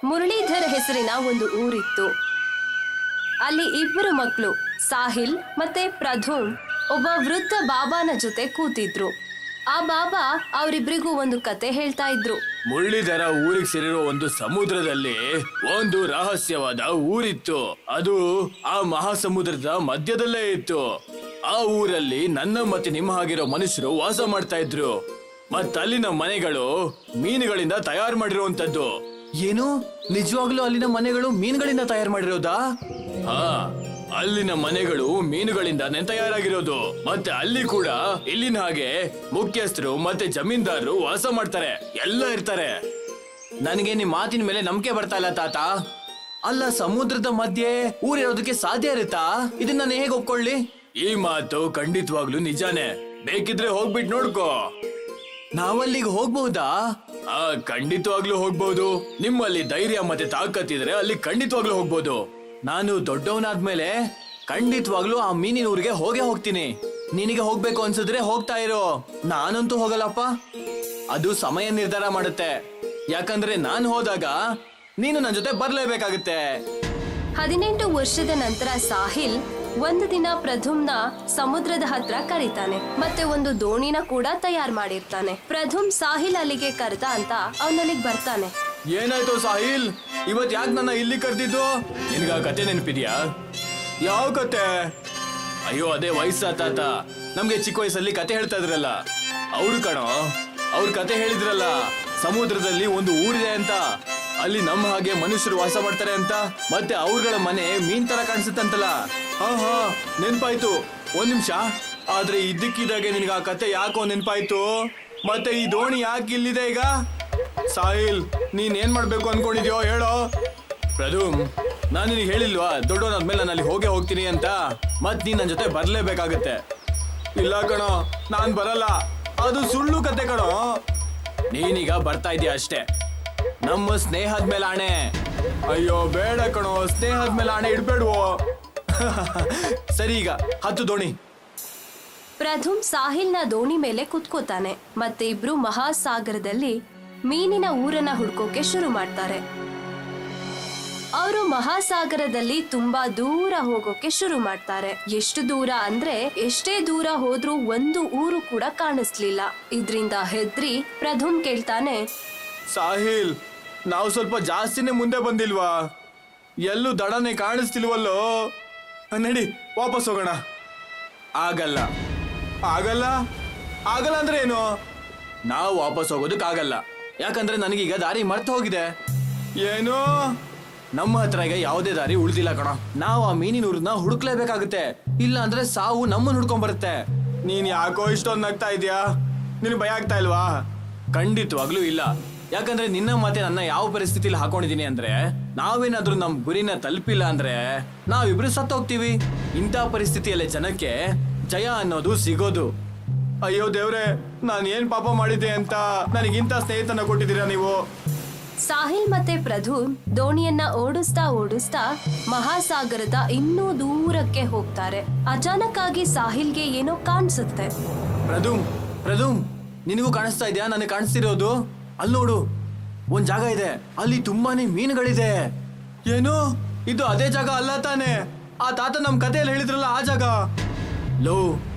ಮುರಳೀಧರ್ ಹೆಸರಿನ ಒಂದು ಊರಿತ್ತು. ಅಲ್ಲಿ ಇಬ್ಬರು ಮಕ್ಕಳು ಸಾಹಿಲ್ ಮತ್ತೆ ಪ್ರಧುಮ್ ಒಬ್ಬ ವೃದ್ಧ ಬಾಬಾನ ಜೊತೆ ಕೂತಿದ್ರು. ಆ ಬಾಬಾ ಅವರಿಬ್ರಿಗೂ ಒಂದು ಕತೆ ಹೇಳ್ತಾ ಇದ್ರು. ಮುರಳೀಧರ ಊರಿಗೆ ಸೇರಿರೋ ಒಂದು ಸಮುದ್ರದಲ್ಲಿ ಒಂದು ರಹಸ್ಯವಾದ ಊರಿತ್ತು. ಅದು ಆ ಮಹಾಸಮುದ್ರದ ಮಧ್ಯದಲ್ಲೇ ಇತ್ತು. ಆ ಊರಲ್ಲಿ ನನ್ನ ಮತ್ತೆ ನಿಮ್ಮ ಹಾಗಿರೋ ಮನುಷ್ಯರು ವಾಸ ಮಾಡ್ತಾ ಇದ್ರು. ಅಲ್ಲಿನ ಮನೆಗಳು ಮೀನುಗಳಿಂದ ತಯಾರು ಮಾಡಿರುವಂತದ್ದು. ಏನು, ನಿಜವಾಗ್ಲೂ ಅಲ್ಲಿನ ಮನೆಗಳು ಮೀನುಗಳಿಂದ ತಯಾರು ಮಾಡಿರೋದಾ? ಹಾ, ಅಲ್ಲಿನ ಮನೆಗಳು ಮೀನುಗಳಿಂದಾನೇ ತಯಾರಾಗಿರೋದು. ಮತ್ತೆ ಅಲ್ಲಿ ಕೂಡ ಇಲ್ಲಿನ ಹಾಗೆ ಮುಖ್ಯಸ್ಥರು ಮತ್ತೆ ಜಮೀನ್ದಾರರು ವಾಸ ಮಾಡ್ತಾರೆ, ಎಲ್ಲ ಇರ್ತಾರೆ. ನನಗೆ ನಿಮ್ ಮಾತಿನ ಮೇಲೆ ನಂಬಿಕೆ ಬರ್ತಾ ಇಲ್ಲ ತಾತ. ಅಲ್ಲ, ಸಮುದ್ರದ ಮಧ್ಯೆ ಊರಿರೋದಕ್ಕೆ ಸಾಧ್ಯ ಇರುತ್ತಾ? ಇದನ್ನ ನಾನು ಹೇಗೆ ಒಪ್ಕೊಳ್ಳಿ? ಈ ಮಾತು ಖಂಡಿತವಾಗ್ಲೂ ನಿಜಾನೇ. ಬೇಕಿದ್ರೆ ಹೋಗ್ಬಿಟ್ಟು ನೋಡ್ಕೋ. ನಾವಲ್ಲಿಗೆ ಹೋಗ್ಬಹುದಾ? ಖಂಡಿತವಾಗ್ಲೂ ಹೋಗ್ಬಹುದು. ನಿಮ್ಮಲ್ಲಿ ಧೈರ್ಯ ಮತ್ತೆ ತಾಕತ್ತಿದ್ರೆ ಅಲ್ಲಿ ಖಂಡಿತವಾಗ್ಲೂ ಹೋಗ್ಬೋದು. ನಾನು ದೊಡ್ಡವನಾದ್ಮೇಲೆ ಖಂಡಿತವಾಗ್ಲೂ ಆ ಮೀನಿನ ಊರಿಗೆ ಹೋಗ್ತೀನಿ. ನಿನಗೆ ಹೋಗ್ಬೇಕು ಅನ್ಸಿದ್ರೆ ಹೋಗ್ತಾ ಇರೋ. ನಾನಂತೂ ಹೋಗಲ್ಲಪ್ಪ. ಅದು ಸಮಯ ನಿರ್ಧಾರ ಮಾಡುತ್ತೆ. ಯಾಕಂದ್ರೆ ನಾನು ಹೋದಾಗ ನೀನು ನನ್ನ ಜೊತೆ ಬರ್ಲೇಬೇಕಾಗುತ್ತೆ. 18 ವರ್ಷದ ನಂತರ ಸಾಹಿಲ್ ಒಂದು ದಿನ ಪ್ರಧುಮ್ನ ಸಮುದ್ರದ ಹತ್ರ ಕರೀತಾನೆ ಮತ್ತೆ ಒಂದು ದೋಣಿನ ಕೂಡ ತಯಾರು ಮಾಡಿರ್ತಾನೆ. ಪ್ರಧುಮ್ ಸಾಹಿಲ್ ಅಲ್ಲಿಗೆ ಕರೆದ ಅಂತ ಅವನಲ್ಲಿಗೆ ಬರ್ತಾನೆ. ಏನಾಯ್ತು ಸಾಹಿಲ್, ಇವತ್ ಯಾಕೆ ನನ್ನ ಇಲ್ಲಿ ಕರೆದಿದ್ದು? ನಿನ್ಗ ಕತೆ ನೆನಪಿದ್ಯಾ? ಯಾವ ಕತೆ? ಅಯ್ಯೋ, ಅದೇ ವಯಸ್ಸಾ ತಾತ ನಮ್ಗೆ ಚಿಕ್ಕ ವಯಸ್ಸಲ್ಲಿ ಕತೆ ಹೇಳ್ತಾ ಇದ್ರಲ್ಲ ಅವ್ರು ಕಣೋ. ಅವ್ರ ಕತೆ ಹೇಳಿದ್ರಲ್ಲ, ಸಮುದ್ರದಲ್ಲಿ ಒಂದು ಊರಿದೆ ಅಂತ, ಅಲ್ಲಿ ನಮ್ಮ ಹಾಗೆ ಮನುಷ್ಯರು ವಾಸ ಮಾಡ್ತಾರೆ ಅಂತ, ಮತ್ತೆ ಅವ್ರಗಳ ಮನೆ ಮೀನ್ ತರ ಕಾಣಿಸುತ್ತಂತಲ್ಲ. ಹಾ, ನೆನ್ಪಾಯ್ತು. ಒಂದ್ ನಿಮಿಷ. ಆದ್ರೆ ಇದ್ದಕ್ಕಿದ್ದಾಗೆ ನಿನ್ಗ ಆ ಕತೆ ಯಾಕೋ ನೆನ್ಪಾಯ್ತು. ಮತ್ತೆ ಈ ದೋಣಿ ಯಾಕೆ ಇಲ್ಲಿದೆ ಈಗ? ಸಾಹಿಲ್, ನೀನ್ ಏನ್ ಮಾಡ್ಬೇಕು ಅನ್ಕೊಂಡಿದ್ಯೋ ಹೇಳೋ. ಪ್ರಧುಮ್, ನಾನು ನಿನಗೆ ಹೇಳಿಲ್ವಾ ದೊಡ್ಡವನಾದ್ಮೇಲೆ ನಾನು ಅಲ್ಲಿ ಹೋಗ್ತೀನಿ ಅಂತ? ಮತ್ ನೀನ್ ನನ್ನ ಜೊತೆ ಬರ್ಲೇಬೇಕಾಗತ್ತೆ. ಇಲ್ಲ ಕಣೋ, ನಾನ್ ಬರಲ್ಲ. ಅದು ಸುಳ್ಳು ಕತೆ ಕಣೋ. ನೀನೀಗ ಬರ್ತಾ ಇದೀಯ ಅಷ್ಟೇ. ನಮ್ಮ ಸ್ನೇಹದ ಮೇಲೆ ಆಣೆ. ಅಯ್ಯೋ ಬೇಡ ಕಣೋ, ಸ್ನೇಹದ ಮೇಲೆ ಆಣೆ ಇಡ್ಬೇಡ್ವೋ. ಸರಿ, ಈಗ ಹತ್ತು ದೋಣಿ. ಪ್ರಧುಮ್ ಸಾಹಿಲ್ನ ದೋಣಿ ಮೇಲೆ ಕುತ್ಕೋತಾನೆ ಮತ್ತೆ ಇಬ್ರು ಮಹಾಸಾಗರದಲ್ಲಿ ಮೀನಿನ ಊರನ್ನ ಹುಡ್ಕೋಕೆ ಶುರು ಮಾಡ್ತಾರೆ. ಅವರು ಮಹಾಸಾಗರದಲ್ಲಿ ತುಂಬಾ ದೂರ ಹೋಗೋಕೆ ಶುರು ಮಾಡ್ತಾರೆ. ಎಷ್ಟು ದೂರ ಅಂದ್ರೆ ಎಷ್ಟೇ ದೂರ ಹೋದ್ರೂ ಒಂದು ಊರು ಕೂಡ ಕಾಣಿಸ್ಲಿಲ್ಲ. ಇದ್ರಿಂದ ಹೆದ್ರಿ ಪ್ರಧುಮ್ ಕೇಳ್ತಾನೆ, ಸಾಹಿಲ್, ನಾವು ಸ್ವಲ್ಪ ಜಾಸ್ತಿನೇ ಮುಂದೆ ಬಂದಿಲ್ವಾ? ಎಲ್ಲೂ ದಡನೆ ಕಾಣಿಸ್ತಿಲ್ವಲ್ಲೋ? ನಡಿ ವಾಪಸ್ ಹೋಗೋಣ. ಆಗಲ್ಲ. ಆಗಲ್ಲ ಆಗಲ್ಲ ಅಂದ್ರೆ ಏನು? ನಾವು ವಾಪಸ್ ಹೋಗೋದಕ್ಕಾಗಲ್ಲ. ಯಾಕಂದ್ರೆ ನನಗೀಗ ದಾರಿ ಮರ್ತು ಹೋಗಿದೆ. ಏನು? ನಮ್ಮ ಹತ್ರ ಈಗ ಯಾವುದೇ ದಾರಿ ಉಳಿದಿಲ್ಲ ಕಣ. ನಾವು ಆ ಮೀನಿನೂರನ್ನ ಹುಡುಕ್ಲೇಬೇಕಾಗುತ್ತೆ. ಇಲ್ಲ ಅಂದ್ರೆ ಸಾವು ನಮ್ಮನ್ನ ಹುಡ್ಕೊಂಡ್ ಬರುತ್ತೆ. ನೀನ್ ಯಾಕೋ ಇಷ್ಟೊಂದು ನಗ್ತಾ ಇದೀಯಾ? ನಿನ್ ಭಯ ಆಗ್ತಾ ಇಲ್ವಾ? ಖಂಡಿತವಾಗ್ಲೂ ಇಲ್ಲ. ಯಾಕಂದ್ರೆ ನಿನ್ನ ಮತ್ತೆ ನನ್ನ ಯಾವ ಪರಿಸ್ಥಿತಿಲಿ ಹಾಕೊಂಡಿದೀನಿ ಅಂದ್ರೆ, ನಾವೇನಾದ್ರೂ ನಮ್ ಗುರಿನ ತಲುಪಿಲ್ಲ ಅಂದ್ರೆ ನಾವಿಬ್ರು ಸತ್ತೋಗ್ತೀವಿ. ಇಂಥ ಪರಿಸ್ಥಿತಿಯಲ್ಲೇ ಜನಕ್ಕೆ ಜಯ ಅನ್ನೋದು ಸಿಗೋದು. ಅಯ್ಯೋ ದೇವ್ರೆ, ನಾನು ಏನ್ ಪಾಪ ಮಾಡಿದ್ದೆ ಅಂತ ನನಗಿಂತ ಸ್ನೇಹಿತನ ಕೊಟ್ಟಿದ್ದೀರಾ ನೀವು? ಸಾಹಿಲ್ ಮತ್ತೆ ಪ್ರಧುಮ್ ದೋಣಿಯನ್ನ ಓಡಿಸ್ತಾ ಮಹಾಸಾಗರದ ಇನ್ನೂ ದೂರಕ್ಕೆ ಹೋಗ್ತಾರೆ. ಅಚಾನಕ್ ಆಗಿ ಸಾಹಿಲ್ಗೆ ಏನೋ ಕಾಣಿಸುತ್ತೆ. ಪ್ರಧುಮ್, ನಿನಗೂ ಕಾಣಿಸ್ತಾ ಇದೆಯಾ? ನನಗೆ ಕಾಣಿಸ್ತಿರೋದು ಅಲ್ಲಿ ನೋಡು, ಒಂದ್ ಜಾಗ ಇದೆ. ಅಲ್ಲಿ ತುಂಬಾನೇ ಮೀನುಗಳಿದೆ. ಏನು? ಇದು ಅದೇ ಜಾಗ ಅಲ್ಲ ತಾನೆ? ಆ ತಾತ ನಮ್ ಕಥೆಯಲ್ಲಿ ಹೇಳಿದ್ರಲ್ಲ ಆ ಜಾಗ. ಲೋ,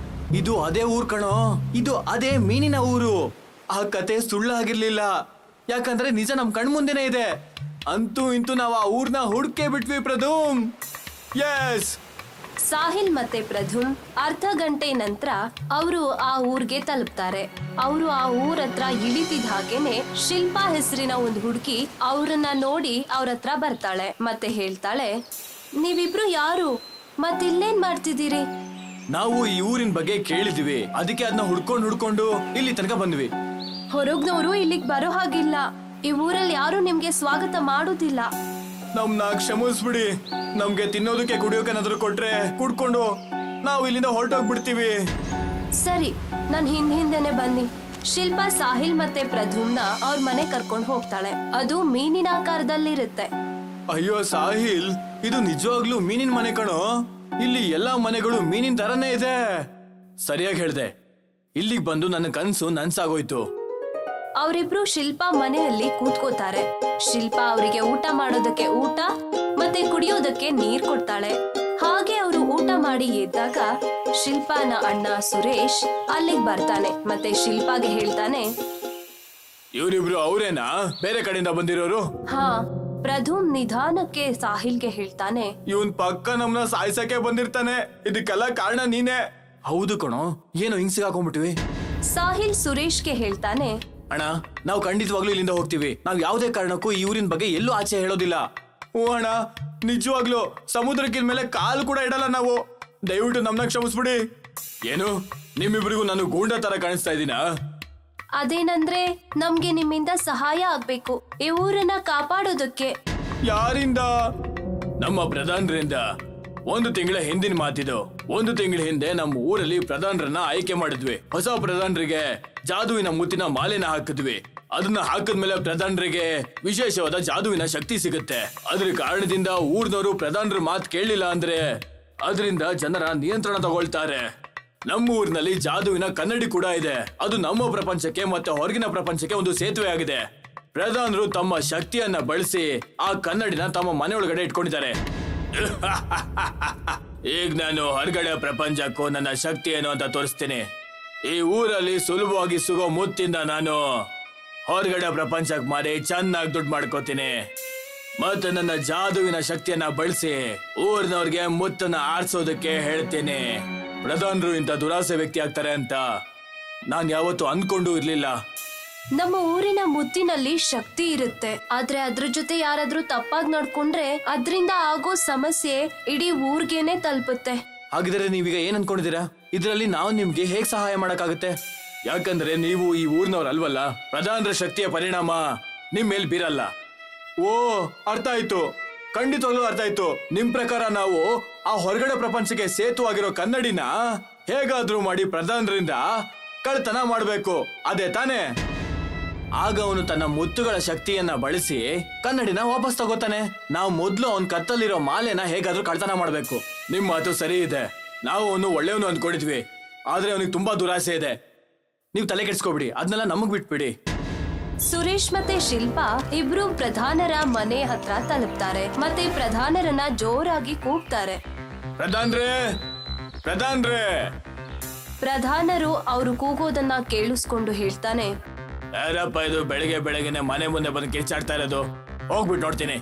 ಇದು ಅದೇ ಊರ್ ಕಣೋ. ಇದು ಅದೇ ಮೀನಿನ ಊರು. ಆ ಕತೆ ಸುಳ್ಳಾಗಿರ್ಲಿಲ್ಲ. ಯಾಕಂದ್ರೆ ನಿಜ ನಮ್ ಕಣ್ಮುಂದೆನೆ ಇದೆ. ಅಂತೂ ಇಂತೂ ನಾವು ಆ ಊರ್ನ ಹುಡ್ಕೇ ಬಿಟ್ವಿ ಪ್ರಧುಮ್. ಎಸ್. ಸಾಹಿಲ್ ಮತ್ತೆ ಪ್ರಧುಮ್ ಅರ್ಧ ಗಂಟೆ ನಂತರ ಅವರು ಆ ಊರ್ಗೆ ತಲುಪ್ತಾರೆ. ಅವರು ಆ ಊರ ಹತ್ರ ಇಳಿತಿದ ಹಾಗೇನೆ ಶಿಲ್ಪಾ ಹೆಸರಿನ ಒಂದು ಹುಡುಗಿ ಅವ್ರನ್ನ ನೋಡಿ ಅವ್ರ ಹತ್ರ ಬರ್ತಾಳೆ ಮತ್ತೆ ಹೇಳ್ತಾಳೆ, ನೀವಿಬ್ರು ಯಾರು? ಮತ್ತಿಲ್ಲೇನ್ ಮಾಡ್ತಿದ್ದೀರಿ? ನಾವು ಈ ಊರಿನ ಬಗ್ಗೆ ಕೇಳಿದ್ವಿ, ಅದಕ್ಕೆ ಅದನ್ನ ಹುಡ್ಕೊಂಡು ಇಲ್ಲಿ ತನಕ ಬಂದ್ವಿ. ಹೊರಗ್ನವರು ಇಲ್ಲಿಗ್ ಬರೋ ಹಾಗಿಲ್ಲ. ಈ ಊರಲ್ಲಿ ಯಾರು ನಿಮ್ಗೆ ಸ್ವಾಗತ ಮಾಡೋದಿಲ್ಲ. ನಮ್ನ ಕ್ಷಮಿಸ್ಬಿಡಿ. ನಮ್ಗೆ ತಿನ್ನೋದಕ್ಕೆ ಕುಡಿಯೋಕೆ ಏನಾದ್ರು ಕೊಟ್ರೆ ಕುಡ್ಕೊಂಡು ನಾವು ಇಲ್ಲಿಂದ ಹೊರಟೋಗ್ಬಿಡ್ತೀವಿ. ಸರಿ, ನನ್ ಹಿಂದೆನೆ ಬನ್ನಿ. ಶಿಲ್ಪಾ ಸಾಹಿಲ್ ಮತ್ತೆ ಪ್ರಧುಮ್ನ ಅವ್ರ ಮನೆ ಕರ್ಕೊಂಡು ಹೋಗ್ತಾಳೆ. ಅದು ಮೀನಿನ ಆಕಾರದಲ್ಲಿರುತ್ತೆ. ಅಯ್ಯೋ ಸಾಹಿಲ್, ಇದು ನಿಜವಾಗ್ಲೂ ಮೀನಿನ ಮನೆ ಕಣೋ. ಇಲ್ಲಿ ಎಲ್ಲಾ ಮನೆಗಳು ಮೀನಿನ ತರನೇ ಇದೆ. ಸರಿಯಾಗಿ ಹೇಳ್ದೆ. ಇಲ್ಲಿಗೆ ಬಂದು ನನ್ನ ಕನ್ಸು ನನ್ಸಾಗೋಯ್ತು. ಅವರಿಬ್ರು ಶಿಲ್ಪಾ ಮನೆಯಲ್ಲಿ ಕೂತ್ಕೋತಾರೆ. ಶಿಲ್ಪಾ ಅವರಿಗೆ ಊಟ ಮಾಡೋದಕ್ಕೆ ಊಟ ಮತ್ತೆ ಕುಡಿಯೋದಕ್ಕೆ ನೀರ್ ಕೊಡ್ತಾಳೆ. ಹಾಗೆ ಅವರು ಊಟ ಮಾಡಿ ಎದ್ದಾಗ ಶಿಲ್ಪಾನ ಅಣ್ಣ ಸುರೇಶ್ ಅಲ್ಲಿಗೆ ಬರ್ತಾನೆ ಮತ್ತೆ ಶಿಲ್ಪಾಗೆ ಹೇಳ್ತಾನೆ, ಇವರಿಬ್ರು ಅವರೇನಾ ಬೇರೆ ಕಡೆಯಿಂದ ಬಂದಿರೋರು? ಹಾ. ಪ್ರಧುಮ್ ನಿಧಾನಕ್ಕೆ ಸಾಹಿಲ್ಗೆ ಹೇಳ್ತಾನೆ, ಇವನ್ ಪಕ್ಕ ನಮ್ನ ಸಾಯ್ಸಕ್ಕೆ ಬಂದಿರ್ತಾನೆ, ಇದಕ್ಕೆಲ್ಲ ಕಾರಣ ನೀನೇ. ಹೌದು ಕಣೋ, ಏನೋ ಹಿಂಗ್ ಸಿಗಾಕೊಂಡ್ಬಿಟ್ವಿ. ಸಾಹಿಲ್ ಸುರೇಶ್ಗೆ ಹೇಳ್ತಾನೆ, ಅಣ್ಣ ನಾವು ಖಂಡಿತವಾಗ್ಲೂ ಇಲ್ಲಿಂದ ಹೋಗ್ತೀವಿ. ನಾವ್ ಯಾವ್ದೇ ಕಾರಣಕ್ಕೂ ಈ ಊರಿನ ಬಗ್ಗೆ ಎಲ್ಲೂ ಆಚೆ ಹೇಳೋದಿಲ್ಲ. ಓ ಅಣ್ಣ, ನಿಜವಾಗ್ಲೂ ಸಮುದ್ರಕ್ಕಿನ ಮೇಲೆ ಕಾಲು ಕೂಡ ಇಡಲ್ಲ ನಾವು. ದಯವಿಟ್ಟು ನಮ್ನ ಕ್ಷಮಿಸ್ಬಿಡಿ. ಏನು ನಿಮ್ಮಿಬ್ರಿಗೂ ನಾನು ಗೂಂಡ ತರ ಕಾಣಿಸ್ತಾ ಇದ್ದೀನಾ? ಅದೇನಂದ್ರೆ ನಮ್ಗೆ ನಿಮ್ಮಿಂದ ಸಹಾಯ ಆಗ್ಬೇಕು ಈ ಊರನ್ನ ಕಾಪಾಡೋದಕ್ಕೆ. ಯಾರಿಂದ? ನಮ್ಮ ಪ್ರಧಾನರಿಂದ. 1 ತಿಂಗಳ ಹಿಂದಿನ ಮಾತಿದು. 1 ತಿಂಗಳ ಹಿಂದೆ ನಮ್ಮ ಊರಲ್ಲಿ ಪ್ರಧಾನರನ್ನ ಆಯ್ಕೆ ಮಾಡಿದ್ವಿ. ಹೊಸ ಪ್ರಧಾನರಿಗೆ ಜಾದುವಿನ ಮುತ್ತಿನ ಮಾಲೆನ ಹಾಕಿದ್ವಿ. ಅದನ್ನ ಹಾಕಿದ್ಮೇಲೆ ಪ್ರಧಾನರಿಗೆ ವಿಶೇಷವಾದ ಜಾದುವಿನ ಶಕ್ತಿ ಸಿಗುತ್ತೆ. ಅದ್ರ ಕಾರಣದಿಂದ ಊರ್ನವರು ಪ್ರಧಾನರ ಮಾತು ಕೇಳಲಿಲ್ಲ ಅಂದ್ರೆ ಅದರಿಂದ ಜನರ ನಿಯಂತ್ರಣ ತಗೊಳ್ತಾರೆ. ನಮ್ಮ ಊರಿನಲ್ಲಿ ಜಾದುವಿನ ಕನ್ನಡಿ ಕೂಡ ಇದೆ. ಅದು ನಮ್ಮ ಪ್ರಪಂಚಕ್ಕೆ ಮತ್ತೆ ಹೊರಗಿನ ಪ್ರಪಂಚಕ್ಕೆ ಒಂದು ಸೇತುವೆ ಆಗಿದೆ. ಪ್ರಧಾನರು ತಮ್ಮ ಶಕ್ತಿಯನ್ನ ಬಳಸಿ ಆ ಕನ್ನಡಿನ ತಮ್ಮ ಮನೆಯೊಳಗಡೆ ಇಟ್ಕೊಂಡಿದ್ದಾರೆ. ಈಗ ನಾನು ಹೊರಗಡೆ ಪ್ರಪಂಚಕ್ಕೂ ನನ್ನ ಶಕ್ತಿ ಏನು ಅಂತ ತೋರಿಸ್ತೀನಿ. ಈ ಊರಲ್ಲಿ ಸುಲಭವಾಗಿ ಸಿಗೋ ಮುತ್ತಿಂದ ನಾನು ಹೊರಗಡೆ ಪ್ರಪಂಚಕ್ಕೆ ಮಾರಿ ಚೆನ್ನಾಗಿ ದುಡ್ಡು ಮಾಡ್ಕೋತೀನಿ. ಮತ್ತೆ ನನ್ನ ಜಾದುವಿನ ಶಕ್ತಿಯನ್ನ ಬಳಸಿ ಊರಿನವ್ರಿಗೆ ಮುತ್ತನ್ನ ಆರಿಸೋದಕ್ಕೆ ಹೇಳ್ತೀನಿ. ಪ್ರಧಾನರು ಇಂಥ ದುರಾಸೆ ವ್ಯಕ್ತಿ ಆಗ್ತಾರೆ ಅಂತ ನಾನ್ ಯಾವತ್ತೂ ಅನ್ಕೊಂಡು ಇರ್ಲಿಲ್ಲ. ನಮ್ಮ ಊರಿನ ಮುತ್ತಿನಲ್ಲಿ ಶಕ್ತಿ ಇರುತ್ತೆ, ಆದ್ರೆ ಅದ್ರ ಜೊತೆ ಯಾರಾದ್ರೂ ತಪ್ಪಾಗಿ ನಡ್ಕೊಂಡ್ರೆ ಅದ್ರಿಂದ ಆಗೋ ಸಮಸ್ಯೆ ಇಡೀ ಊರ್ಗೆನೆ ತಲುಪುತ್ತೆ. ಹಾಗಿದ್ರೆ ನೀವೀಗ ಏನ್ ಅನ್ಕೊಂಡಿದ್ದೀರಾ? ಇದರಲ್ಲಿ ನಾವು ನಿಮ್ಗೆ ಹೇಗ್ ಸಹಾಯ ಮಾಡಕ್ಕಾಗುತ್ತೆ? ಯಾಕಂದ್ರೆ ನೀವು ಈ ಊರಿನವ್ರು ಅಲ್ವಲ್ಲ. ಪ್ರಧಾನರ ಶಕ್ತಿಯ ಪರಿಣಾಮ ನಿಮ್ ಮೇಲ್ ಬೀರಲ್ಲ. ಓ, ಅರ್ಥ ಆಯ್ತು. ಖಂಡಿತವಾಗ್ಲೂ ಅರ್ಥ ಆಯ್ತು. ನಿಮ್ ಪ್ರಕಾರ ನಾವು ಆ ಹೊರಗಡೆ ಪ್ರಪಂಚಕ್ಕೆ ಸೇತುವಾಗಿರೋ ಕನ್ನಡಿನ ಹೇಗಾದ್ರೂ ಮಾಡಿ ಪ್ರಧಾನರಿಂದ ಕಳ್ತನ ಮಾಡ್ಬೇಕು, ಅದೇ ತಾನೇ? ಆಗ ಅವನು ತನ್ನ ಮುತ್ತುಗಳ ಶಕ್ತಿಯನ್ನ ಬಳಸಿ ಕನ್ನಡಿನ ವಾಪಸ್ ತಗೋತಾನೆ. ನಾವು ಮೊದ್ಲು ಅವನ್ ಕತ್ತಲ್ಲಿರೋ ಮಾಲೆನ ಹೇಗಾದ್ರೂ ಕಳ್ತನ ಮಾಡ್ಬೇಕು. ನಿಮ್ ಮಾತು ಸರಿ ಇದೆ. ನಾವು ಅವನು ಒಳ್ಳೆಯವನು ಅಂದ್ಕೊಂಡಿದ್ವಿ, ಆದ್ರೆ ಅವನಿಗೆ ತುಂಬಾ ದುರಾಸೆ ಇದೆ. ನೀವು ತಲೆ ಕೆಡ್ಸ್ಕೊಬಿಡಿ, ಅದನ್ನೆಲ್ಲ ನಮಗ್ ಬಿಟ್ಬಿಡಿ. ಸುರೇಶ್ ಮತ್ತೆ ಶಿಲ್ಪಾ ಇಬ್ರು ಪ್ರಧಾನರ ಮನೆ ಹತ್ರ ತಲುಪ್ತಾರೆ ಮತ್ತೆ ಪ್ರಧಾನರನ್ನ ಜೋರಾಗಿ ಕೂಗ್ತಾರೆ, ಪ್ರಧಾನ್ರೇ, ಪ್ರಧಾನ್ರೇ. ಪ್ರಧಾನರು ಅವರು ಕೂಗೋದನ್ನ ಕೇಳಿಸ್ಕೊಂಡು ಹೇಳ್ತಾನೆ, ಯಾರಪ್ಪ ಇದು ಬೆಳಗ್ಗೆ ಬೆಳಗ್ಗೆನೆ ಮನೆ ಮುಂದೆ ಬಂದು ಕಿರ್ಚಾಡ್ತಾ ಇರೋದು? ಹೋಗ್ಬಿಟ್ಟು ನೋಡ್ತೀನಿ.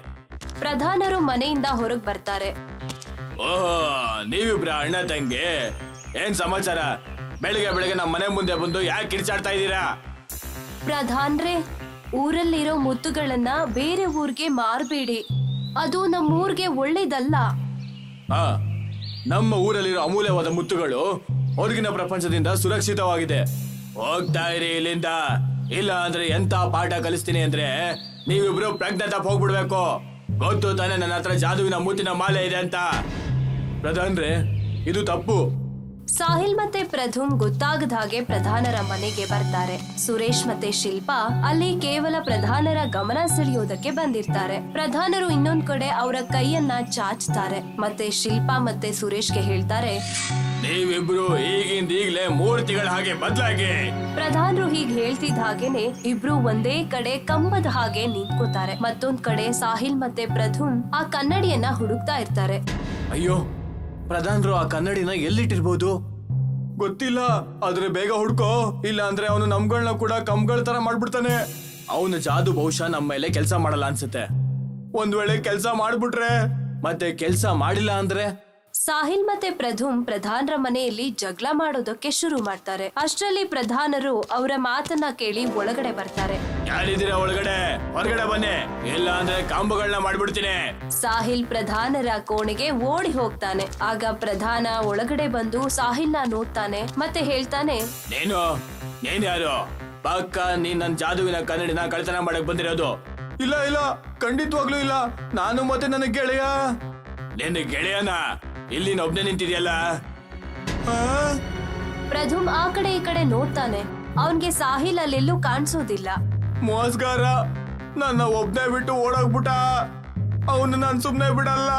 ಪ್ರಧಾನರು ಮನೆಯಿಂದ ಹೊರಗ್ ಬರ್ತಾರೆ. ಓಹೋ, ನೀವಿಬ್ರ ಅಣ್ಣ ತಂಗಿ, ಏನ್ ಸಮಾಚಾರ? ಬೆಳಗ್ಗೆ ಬೆಳಗ್ಗೆ ನಮ್ಮ ಮನೆ ಮುಂದೆ ಬಂದು ಯಾಕೆ ಕಿರ್ಚಾಡ್ತಾ ಇದ್ದೀರಾ? ಪ್ರಧಾನ್ರೆ, ಊರಲ್ಲಿರೋ ಮುತ್ತುಗಳನ್ನ ಬೇರೆ ಊರ್ಗೆ ಮಾರ್ಬೇಡಿ, ಅದು ನಮ್ಮ ಊರ್ಗೆ ಒಳ್ಳೇದಲ್ಲ. ಹಾ, ನಮ್ಮ ಊರಲ್ಲಿರೋ ಅಮೂಲ್ಯವಾದ ಮುತ್ತುಗಳು ಹೊರಗಿನ ಪ್ರಪಂಚದಿಂದ ಸುರಕ್ಷಿತವಾಗಿದೆ. ಹೋಗ್ತಾ ಇರಿ ಇಲ್ಲಿಂದ, ಇಲ್ಲ ಅಂದ್ರೆ ಎಂತ ಪಾಠ ಕಲಿಸ್ತೀನಿ ಅಂದ್ರೆ ನೀವಿಬ್ರು ಪ್ರಜ್ಞೆ ತಪ್ಪ ಹೋಗ್ಬಿಡ್ಬೇಕು. ಗೊತ್ತು ತಾನೆ ನನ್ನ ಹತ್ರ ಜಾದುವಿನ ಮುತ್ತಿನ ಮಾಲೆ ಇದೆ ಅಂತ. ಪ್ರಧಾನ್ರೆ, ಇದು ತಪ್ಪು. ಸಾಹಿಲ್ ಮತ್ತೆ ಪ್ರಧುಮ್ ಗೊತ್ತಾಗದ ಹಾಗೆ ಪ್ರಧಾನರ ಮನೆಗೆ ಬರ್ತಾರೆ. ಸುರೇಶ್ ಮತ್ತೆ ಶಿಲ್ಪಾ ಅಲ್ಲಿ ಕೇವಲ ಪ್ರಧಾನರ ಗಮನ ಸೆಳೆಯೋದಕ್ಕೆ ಬಂದಿರ್ತಾರೆ. ಪ್ರಧಾನರು ಇನ್ನೊಂದ್ ಕಡೆ ಅವರ ಕೈಯನ್ನ ಚಾಚ್ತಾರೆ ಮತ್ತೆ ಶಿಲ್ಪಾ ಮತ್ತೆ ಸುರೇಶ್ಗೆ ಹೇಳ್ತಾರೆ, ನೀವಿಬ್ರು ಈಗಿಂದ ಈಗ್ಲೇ ಮೂರ್ತಿಗಳ ಹಾಗೆ ಬದಲಾಗಿ. ಪ್ರಧಾನರು ಹೀಗ್ ಹೇಳ್ತಿದ್ದ ಹಾಗೇನೆ ಇಬ್ರು ಒಂದೇ ಕಡೆ ಕಂಬದ ಹಾಗೆ ನಿಂತ್ಕೋತಾರೆ. ಮತ್ತೊಂದ್ ಕಡೆ ಸಾಹಿಲ್ ಮತ್ತೆ ಪ್ರಧುಮ್ ಆ ಕನ್ನಡಿಯನ್ನ ಹುಡುಕ್ತಾ ಇರ್ತಾರೆ. ಅಯ್ಯೋ, ಪ್ರಧಾನರು ಆ ಕನ್ನಡಿನ ಎಲ್ಲಿಟ್ಟಿರ್ಬೋದು ಗೊತ್ತಿಲ್ಲ. ಆದ್ರೆ ಬೇಗ ಹುಡ್ಕೋ, ಇಲ್ಲ ಅಂದ್ರೆ ಅವನು ನಮ್ಗಳನ್ನ ಕೂಡ ಕಂಬಗಳ ತರ ಮಾಡ್ಬಿಡ್ತಾನೆ. ಅವನ ಜಾದು ಬಹುಶಃ ನಮ್ಮ ಮೇಲೆ ಕೆಲಸ ಮಾಡಲ್ಲ ಅನ್ಸುತ್ತೆ. ಒಂದ್ ವೇಳೆ ಕೆಲಸ ಮಾಡ್ಬಿಟ್ರೆ, ಮತ್ತೆ ಕೆಲಸ ಮಾಡಿಲ್ಲ ಅಂದ್ರೆ? ಸಾಹಿಲ್ ಮತ್ತೆ ಪ್ರಧುಮ್ ಪ್ರಧಾನರ ಮನೆಯಲ್ಲಿ ಜಗಳ ಮಾಡೋದಕ್ಕೆ ಶುರು ಮಾಡ್ತಾರೆ. ಅಷ್ಟರಲ್ಲಿ ಪ್ರಧಾನರು ಅವರ ಮಾತನ್ನ ಕೇಳಿ ಒಳಗಡೆ ಬರ್ತಾರೆ. ಯಾರಿದ್ದೀರಾ ಒಳಗಡೆ? ಹೊರಗಡೆ ಬನ್ನಿ, ಇಲ್ಲ ಅಂದ್ರೆ ಕಂಬಗಳನ್ನ ಮಾಡ್ಬಿಡ್ತೀನಿ. ಸಾಹಿಲ್ ಪ್ರಧಾನರ ಕೋಣೆಗೆ ಓಡಿ ಹೋಗ್ತಾನೆ. ಆಗ ಪ್ರಧಾನ ಒಳಗಡೆ ಬಂದು ಸಾಹಿಲ್ನ ನೋಡ್ತಾನೆ ಮತ್ತೆ ಹೇಳ್ತಾನೆ, ನೀನ್ ಯಾರು? ಪಕ್ಕ ನೀನ್ ನನ್ ಜಾದುವಿನ ಕನ್ನಡಿನ ಕಳ್ತನ ಮಾಡಕ್ ಬಂದಿರೋದು? ಇಲ್ಲ ಇಲ್ಲ, ಖಂಡಿತವಾಗ್ಲೂ ಇಲ್ಲ. ನಾನು ಮತ್ತೆ ನನ್ನ ಗೆಳೆಯ. ನಿನ್ನ ಗೆಳೆಯನ ಇಲ್ಲಿ ಒಬ್ನೇ ನಿಂತಿದ್ಯಲ್ಲ? ಪ್ರಧುಮ್ ಆ ಕಡೆ ಈ ಕಡೆ ನೋಡ್ತಾನೆ. ಅವನ್ಗೆ ಸಾಹಿಲ್ ಅಲ್ಲೆಲ್ಲೂ ಕಾಣಿಸೋದಿಲ್ಲ. ಮೋಸ್ಗಾರ ನನ್ನ ಒಬ್ನೇ ಬಿಟ್ಟು ಓಡೋಗ್ಬಿಟ್ಟ. ಅವನು ನಾನ್ ಸುಮ್ನೆ ಬಿಡಲ್ಲ.